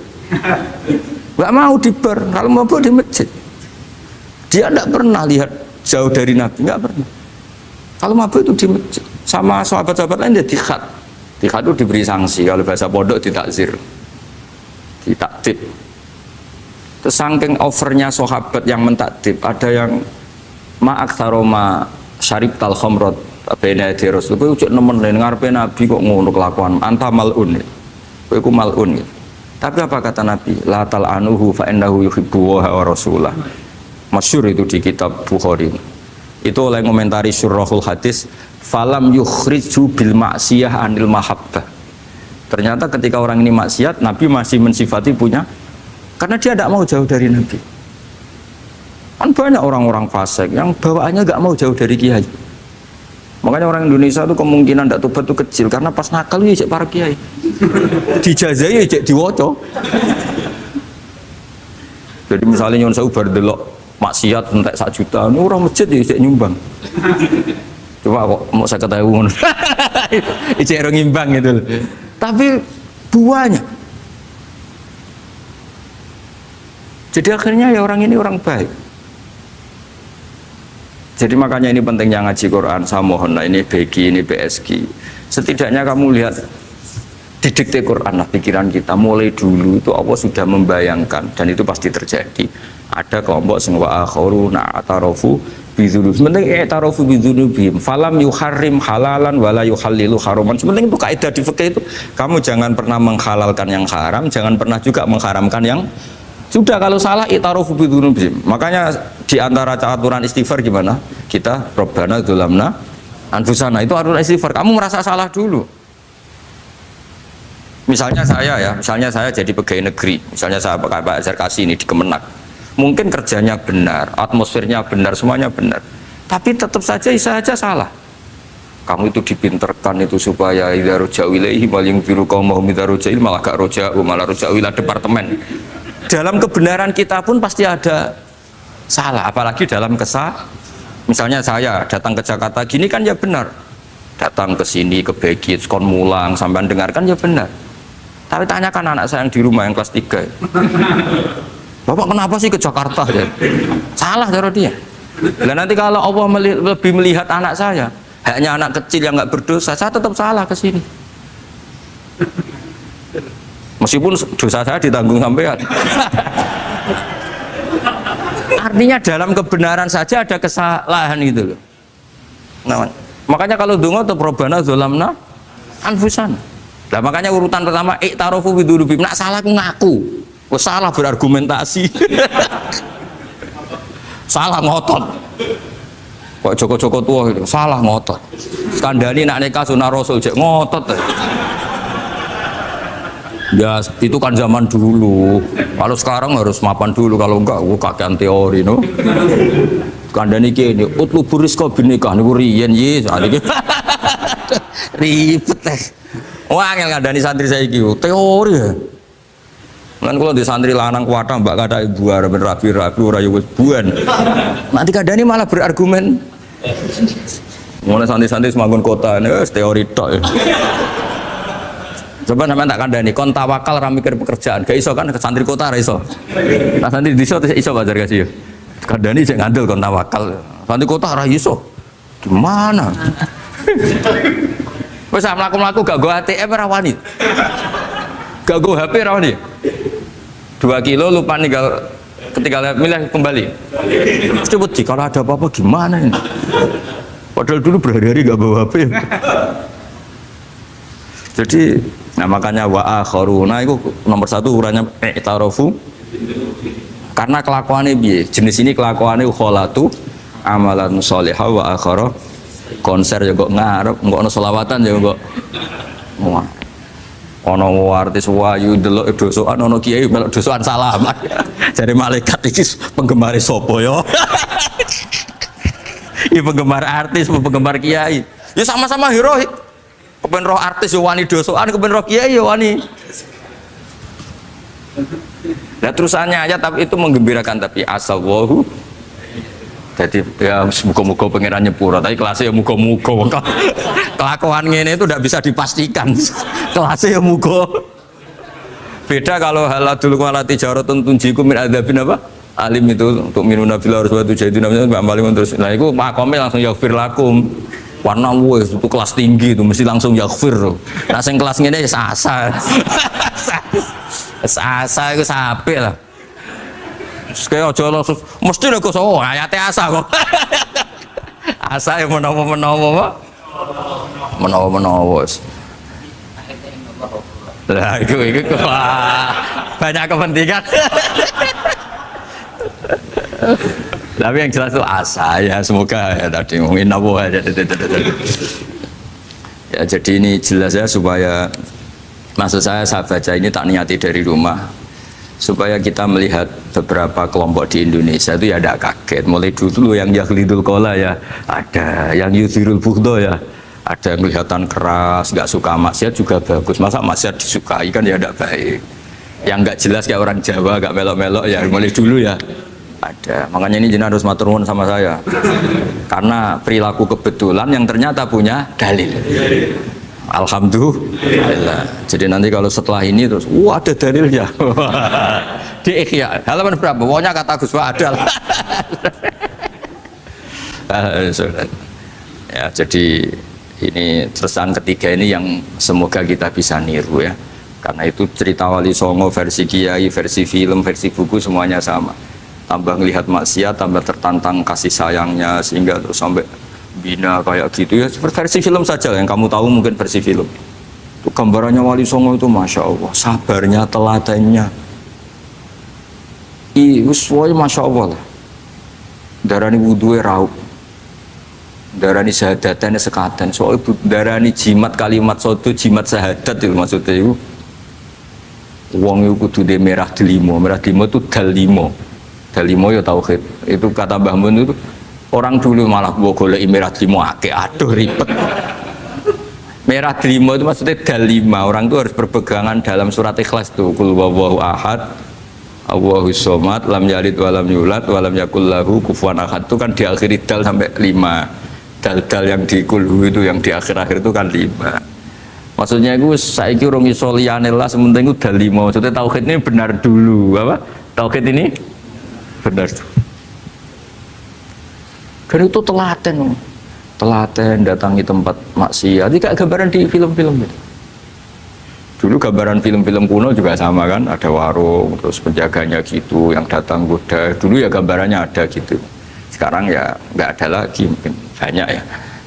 nggak mau di bar, kalau mabuk di masjid. Dia nggak pernah lihat jauh dari Nabi, nggak pernah. Kalau mabuk itu di masjid. Sama sahabat-sahabat lain dia dikhat itu diberi sanksi, kalau bahasa pondok ditakzir, ditaktib. Terus saking overnya sahabat yang mentakdib, ada yang ma'aktsaroma syarib tal khamrat bena di Rasul. Kowe ujug nemen ngarepe Nabi kok ngono kelakuan, anta malun. Kowe iku malun. Tapi apa kata Nabi? La tal anuhu fa innahu yuhibbu wa rasulah. Masyhur itu di kitab Bukhari. Itu oleh komentari Syurahul Hadis, falam yukhriju bil maksiyah anil mahabbah. Ternyata ketika orang ini maksiat, Nabi masih mensifati punya. Karena dia tidak mau jauh dari Nabi. Kan banyak orang-orang fasik yang bawaannya nggak mau jauh dari kiai. Makanya orang Indonesia itu kemungkinan tidak tobat itu kecil karena pas nakal ya para kiai. Dijazai ya diwoco. Jadi misalnya nyon sewu bar delok maksiat entek 1 juta, ini orang masjid ya nyumbang. Coba kok mau saya ketahui. Ijek orang ngimbang gitu loh. Tapi buahnya. Jadi akhirnya ya orang ini orang baik. Jadi makanya ini pentingnya ngaji Quran. Saya mohon lah ini BG, ini BSG. Setidaknya kamu lihat didikte Quran lah pikiran kita. Mulai dulu itu Allah sudah membayangkan dan itu pasti terjadi. Ada kelompok sing wa akharu na'tarafu bidzunub. Sementing i'tarafu bidzunubihim. Falam yuharrim halalan wala yuhallilu haraman. Sementing itu kaidah di fikih itu kamu jangan pernah menghalalkan yang haram, jangan pernah juga mengharamkan yang sudah. Kalau salah i'tarafu bidzunubihim. Makanya di antara aturan istighfar gimana? Kita Rabbana dzulamna anfusana, itu aturan istighfar. Kamu merasa salah dulu. Misalnya saya jadi pegawai negeri, misalnya saya pakai Pak Zarkasi ini di Kemenak. Mungkin kerjanya benar, atmosfernya benar, semuanya benar. Tapi tetap saja saya salah. Kamu itu dipinterkan itu supaya idza roja'u ilaihi maling biru qaumahum idza roja'il malah gak roja'u, malah roja'u ila departemen. Dalam kebenaran kita pun pasti ada salah, apalagi dalam misalnya saya datang ke Jakarta gini kan ya benar, datang ke sini ke Begit kon mulang sampai dengarkan ya benar. Tapi tanyakan anak saya yang di rumah yang kelas 3, Bapak kenapa sih ke Jakarta ya? Salah cara dia. Dan nanti kalau Allah lebih melihat anak saya, hanya anak kecil yang nggak berdosa, saya tetap salah ke sini. Meskipun dosa saya ditanggung sampean. Artinya dalam kebenaran saja ada kesalahan itu loh. Nah, makanya kalau donga atau Rabbana dzulamna anfusana. Nah makanya urutan pertama i'tarofu bidzunubihim, nak salah aku ngaku. Kok salah berargumentasi. Salah ngotot. Kok Joko-Joko tua gitu, salah ngotot. Skandani nak nikah sunah Rasul cek ngotot. Ya itu kan zaman dulu. Kalau sekarang harus mapan dulu, kalau enggak kakean teori no. Kandani kene utlubu rizqa binikah niku riyen ye sakniki. Ribet teh. Wah angel ngandani santri saiki teori ya. Lan kula di santri lanang kuwatah mbak kata ibu arep rapi-rapi ora yo wis buan. Nanti kandani malah berargumen. Mulai santri-santri semangun kota wis teori tok. Coba sampean tak kandani kon tawakal ra mikir pekerjaan. Gak iso kan ke santri kota ra iso. Nah santri desa iso bajar kasih. Kandani sing ngandel kon tawakal. Santri kota ra iso. Gimana? Wis mlaku-mlaku gak go ATM ra wani. Gak go HP ra wani. 2 kilo lupa ninggal ketika milih kembali. Cepet sih kalau ada apa-apa gimana ini? Padahal dulu berhari-hari gak bawa HP. Jadi nah makanya wa akharuna itu nomor 1 ukurannya i'tarofu karena kelakuannya piye jenis ini kelakuannya kholatu amalan sholihah wa akhara konser ya kok ngarep kok ono selawatan ya kok ono artis wayu delok dosokan ono kiai melok dosokan salaman jare malaikat iki penggemar sapa ya iki penggemar artis penggemar kiai ya sama-sama hero. Kepen roh artis yo wani dosokan, kepen roh kiai yo wani. Nah terusannya aja tapi itu menggembirakan tapi asallahu. Jadi ya muga-muga pangeran nyepuro, tapi kelasnya ya muga-muga. Kelakuan ngene itu tidak bisa dipastikan. Kelasnya ya muga. Beda kalau haladul walati jaratun tunjiku min adzabin apa? Alim itu untuk minuna bil harus batu jadi namanya Mbak Malim terus. Nah itu makomnya langsung yaghfir lakum. Warna wes itu kelas tinggi itu mesti langsung yaghfir. Nah sing kelas ngene ya asa. Asa itu sampai lah. Kayak aja langsung mesti nek kok ayate asa kok. Asa yang menawa-menawa. Menawa-menawa. Lah itu banyak kepentingan. Tapi yang jelas itu asa ya semoga ya tadi mungkin nabo aja ya jadi ini jelas ya supaya maksud saya baca ini tak niati dari rumah supaya kita melihat beberapa kelompok di Indonesia itu ya ada kaget mulai dulu yang yakhlidul kola ya ada yang yuzirul bughdo ya ada yang kelihatan keras nggak suka maksiat juga bagus masa maksiat disukai kan ya tidak baik yang nggak jelas kayak orang Jawa nggak melok-melok ya mulai dulu ya ada, makanya ini jenengan harus matur nuwun sama saya karena perilaku kebetulan yang ternyata punya dalil. Alhamdulillah. Jadi nanti kalau setelah ini terus ada dalilnya di Ikhya halaman berapa? Pokoknya kata Gus Wa ada ya jadi ini terusan ketiga ini yang semoga kita bisa niru ya karena itu cerita Wali Songo versi kiai, versi film, versi buku semuanya sama tambah melihat maksiat, tambah tertantang kasih sayangnya sehingga terus sampai bina kayak gitu ya versi film saja yang kamu tahu mungkin versi film itu gambarannya Wali Songo itu Masya Allah sabarnya teladannya semuanya Masya Allah lah darani wudhunya raup darani syahadatnya sekatan soalnya darani jimat kalimat soto jimat syahadat itu maksudnya itu wong itu kudu de merah delimo itu dalimo ya tauhid itu kata Mbah Mun itu orang dulu malah golek merah delimo akeh aduh ribet merah delimo itu maksudnya dalima orang itu harus berpegangan dalam surat Ikhlas tuh qul huwallahu ahad Allahus somad lam yalid walam yulad walam yakul lahu kufuwan ahad itu kan diakhiri dal sampai 5 dal-dal yang di kulhu itu yang di akhir-akhir itu kan 5 maksudnya itu saiki urung iso liyane lah sementing itu dalimo maksudnya tauhid ini benar dulu apa tauhid ini benar dan itu telaten datangi tempat maksiat ini kayak gambaran di film-film itu dulu gambaran film-film kuno juga sama kan ada warung terus penjaganya gitu yang datang goda dulu ya gambarannya ada gitu sekarang ya nggak ada lagi mungkin banyak ya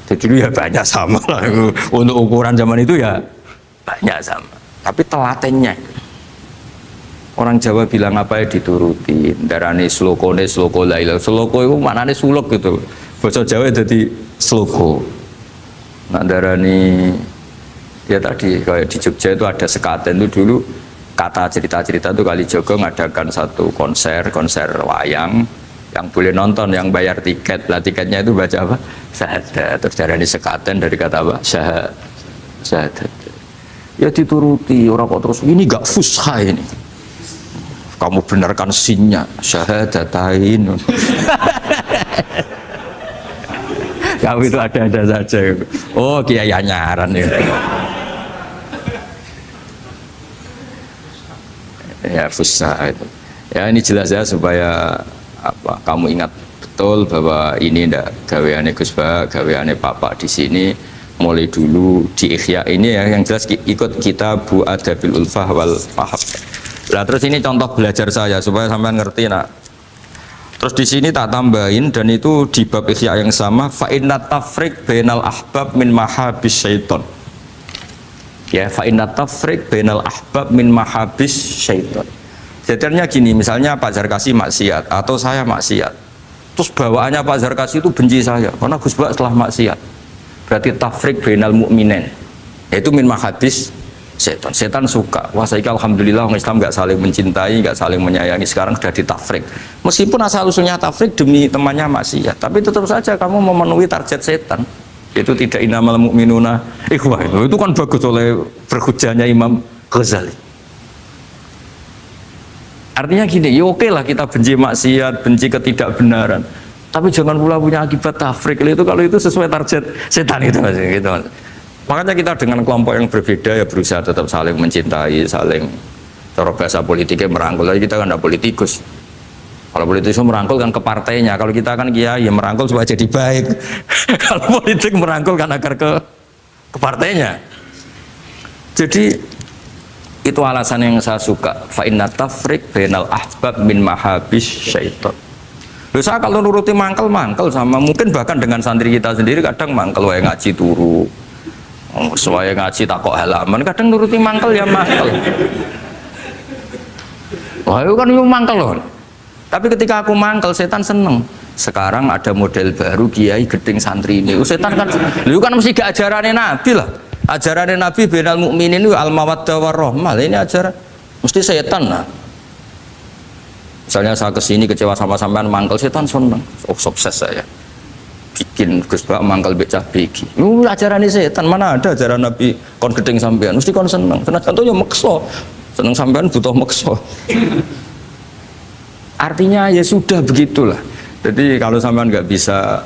jadi dulu ya banyak sama lah untuk ukuran zaman itu ya banyak sama, tapi telatennya. Orang Jawa bilang apa ya dituruti, darane sloko laila. Sloko itu maknanya suluk gitu. Bahasa Jawa jadi sloko. Nah darani ya tadi kayak di Jogja itu ada sekaten itu dulu kata cerita-cerita itu Kalijogo ngadakan satu konser wayang yang boleh nonton, yang bayar tiket. Lah tiketnya itu baca apa? Syahadat. Terus darani sekaten dari kata apa? Syahadat. Ya dituruti orang kok terus ini gak fusha ini. Kamu benarkan sinnya syahadatain. Kamu itu ada saja. Oh kiai nyaran ya. Ya fusha itu. Ya ini jelas ya supaya apa? Kamu ingat betul bahwa ini ndak gaweane Gus Ba, gaweane Bapak di sini. Mulai dulu di Ikhya ini ya yang jelas ikut Kitabu Adabil Ulfah wal Mahabbah. Nah terus ini contoh belajar saya supaya sampean ngerti nak. Terus di sini tak tambahin dan itu di bab Ihya yang sama fa inna tafriq bainal ahbab min mahabis syaiton. Ya fa inna tafriq bainal ahbab min mahabis syaiton. Jadinya gini, misalnya Pak Zarkasi maksiat atau saya maksiat. Terus bawaannya Pak Zarkasi itu benci saya karena Gus Bak setelah maksiat. Berarti tafriq bainal mukminin. Yaitu min mahabis setan. Setan suka. Wah saya alhamdulillah orang Islam nggak saling mencintai, nggak saling menyayangi. Sekarang sudah ditafrik. Meskipun asal usulnya tafrik demi temannya maksiat, tapi tetap saja kamu memenuhi target setan. Itu tidak innamal mu'minuna ikhwah. Itu kan bagus oleh berhujahnya Imam Ghazali. Artinya gini, ya oke lah kita benci maksiat, benci ketidakbenaran. Tapi jangan pula punya akibat tafrik. Itu kalau itu sesuai target setan itu gitu. Makanya kita dengan kelompok yang berbeda ya berusaha tetap saling mencintai, saling cara bahasa politiknya merangkul. Jadi kita kan tidak politikus. Kalau politikus merangkul kan ke partainya. Kalau kita kan kiai ya merangkul supaya jadi baik. Kalau politik merangkul kan agar ke partainya. Jadi itu alasan yang saya suka. Fa inna tafriq bainal ahbab min mahabis syaiton. Loh, saya kalau nuruti mangkel sama mungkin bahkan dengan santri kita sendiri kadang mangkel wae ngaji turu. Soalnya ngaji takok halaman kadang nuruti mangkel ya mangkel. Wah itu kan mangkel loh. Tapi ketika aku mangkel setan seneng. Sekarang ada model baru kiai gedeng santri ini. Setan kan, lu kan mesti gak ajarannya Nabi lah. Ajarannya Nabi bainal mukminin itu al mawaddah warahmah. Ini ajaran mesti setan lah. Misalnya saya kesini kecewa sama sampean mangkel setan seneng. Oh sukses saya. Bikin Gus Bak mangkal becah begi. Ajaran ini setan, mana ada ajaran Nabi kon gedeng sampean, mesti kon seneng. Seneng contohnya mekso. Seneng sampean butuh mekso. Artinya ya sudah begitulah. Jadi kalau sampean nggak bisa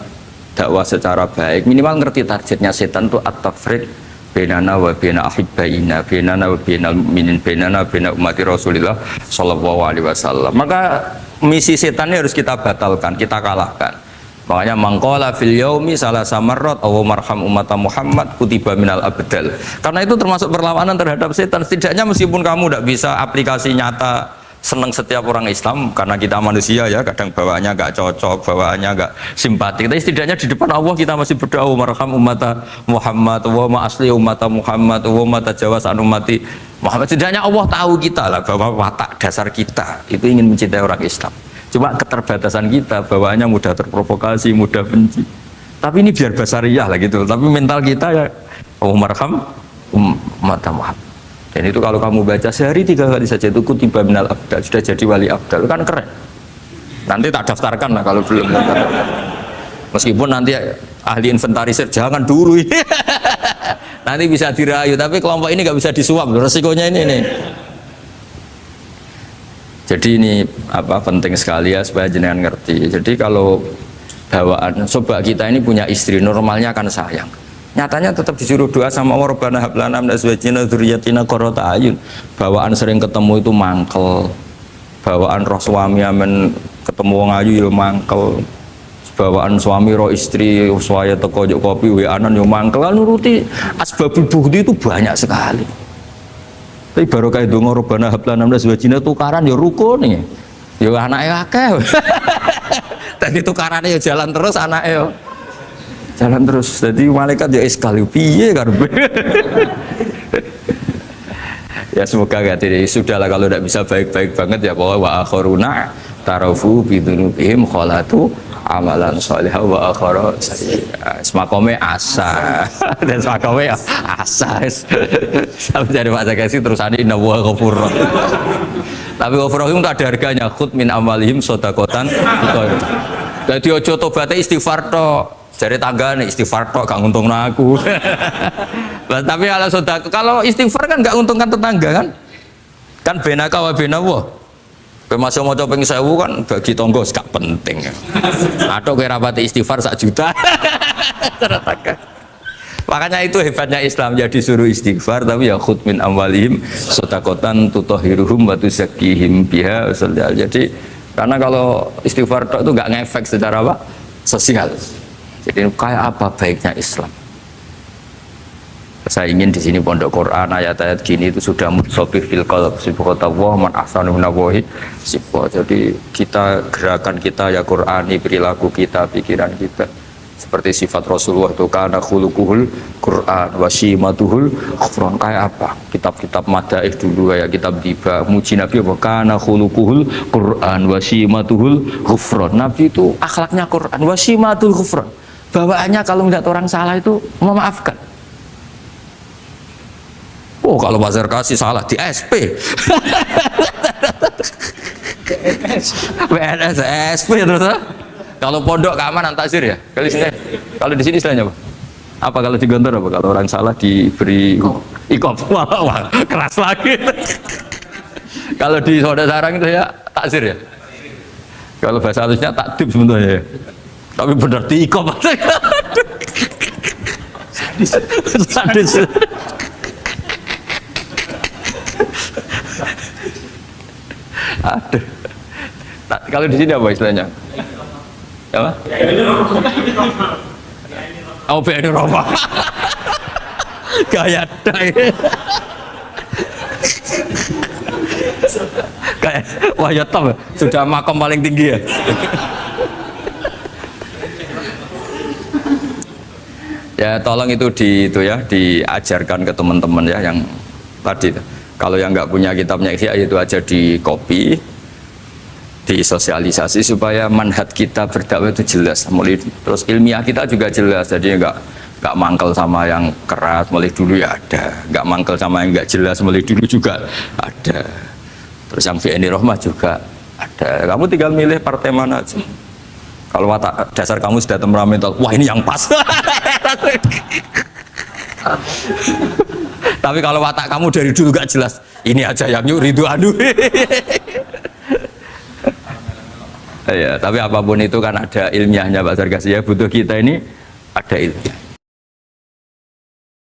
dakwah secara baik, minimal ngerti targetnya setan itu at-tafriq bainana wa baina ahibbaina, bainana wa bainal mu'minin, bainana wa baina ummati Rasulillah sallallahu alaihi wasallam. Maka misi setan ini harus kita batalkan, kita kalahkan. Makanya mangkola fil yaumi salah samarot aw marham umat Muhammad kutiba minal abdal. Karena itu termasuk perlawanan terhadap setan. Setidaknya meskipun kamu tidak bisa aplikasi nyata senang setiap orang Islam karena kita manusia ya, kadang bawaannya nggak cocok, bawaannya nggak simpatik. Tapi setidaknya di depan Allah kita masih berdoa marham umat Muhammad, wa asli umat Muhammad, wa tajawaz an ummati Muhammad. Setidaknya Allah tahu kita lah bahwa watak dasar kita itu ingin mencintai orang Islam. Cuma keterbatasan kita bawaannya mudah terprovokasi, mudah benci. Tapi ini biar basariyah lah gitu. Tapi mental kita ya marham umat Muhammad. Dan itu kalau kamu baca sehari 3 kali saja itu kutiba minal abdal, sudah jadi wali abdal, kan keren. Nanti tak daftarkan lah kalau belum. Meskipun nanti ahli inventarisir jangan dulu ini. Nanti bisa dirayu, tapi kelompok ini nggak bisa disuap. Resikonya ini nih. Jadi ini apa penting sekali ya supaya jenengan ngerti. Jadi kalau bawaan coba kita ini punya istri normalnya kan sayang. Nyatanya tetap disuruh doa sama Allah Rabbana hab lana min azwajina dzurriyyatina qurrata a'yun. Bawaan sering ketemu itu mangkel. Bawaan roh suami amen ketemu wong ayu ya mangkel. Bawaan suami roh istri saya teko kopi wa-anan ya mangkel. Nuruti asbabul bughdi itu banyak sekali. Tapi baru kayak dongo Rabbana hab lana min azwajina tukaran ya rukun nih. Ya anake akeh. Tadi tukarannya ya jalan terus anake ya. Jalan terus. Jadi malaikat ya sekali piye karepe. Ya semoga gak jadi sudahlah kalau tidak bisa baik-baik banget ya bahwa wa akharuna tarafu bidunubihim kholatu amalan sholihah wa akhara semakome asa dan semakome asa sampai dari Pak Zakasi terusannya inna wa ghafurur tapi ghafurur itu ada harganya khud min amalihim sodakotan jadi ojo tobatnya istighfar tok dari tangga nih istighfar tok gak nguntungno aku tapi kalau sodako kalau istighfar kan gak nguntungkan tetangga kan benaka wa benawah masih mau coba pengen kan bagi tonggo gak penting atau kira rapati istighfar 1 juta makanya itu hebatnya Islam jadi suruh istighfar tapi ya khud min amwalihim sodakotan tutohiruhum wa tuzakkihim biha jadi karena kalau istighfar itu gak ngefek secara apa sosial jadi kayak apa baiknya Islam saya ingin di sini pondok Quran ayat-ayat gini itu sudah mutsabih fil qalb subhanallah man ahsanu minallahi sifat jadi kita gerakan kita ya Qurani perilaku kita pikiran kita seperti sifat Rasulullah itu kana khuluquhul Quran wasimatuhul ghufran kayak apa kitab-kitab madaih dulu kayak kitab tiba muji Nabi apa kana khuluquhul Quran wasimatuhul ghufran Nabi itu akhlaknya Quran wasimatul ghufran bawaannya kalau melihat orang salah itu memaafkan. Oh kalau Pak Zakasi salah di SP PNS SP terus kalau pondok keamanan takzir ya kalau di sini istilahnya apa kalau di Gontor apa kalau orang salah diberi ikop wah keras lagi kalau di Soda Sarang itu ya takzir ya kalau bahasa halusnya takdib sebenarnya ya. Tapi benar di ikop sadis aduh kalau di sini apa istilahnya apa oh BNI Roma gaya dai kayak wah ya top sudah makom paling tinggi ya ya tolong itu diajarkan ke teman-teman ya yang tadi kalau yang nggak punya kitabnya Ihya itu aja di copy disosialisasi supaya manhaj kita berdakwah itu jelas mulai terus ilmiah kita juga jelas jadi nggak mangkel sama yang keras mulai dulu ya ada nggak mangkel sama yang nggak jelas mulai dulu juga ada terus yang BNI Rahmah juga ada kamu tinggal milih partai mana aja kalau watak dasar kamu sudah temperamental wah ini yang pas tapi kalau watak kamu dari dulu gak jelas ini aja yang yuridu anu ya tapi apapun itu kan ada ilmiahnya Pak Zakasi ya butuh kita ini ada ilmiah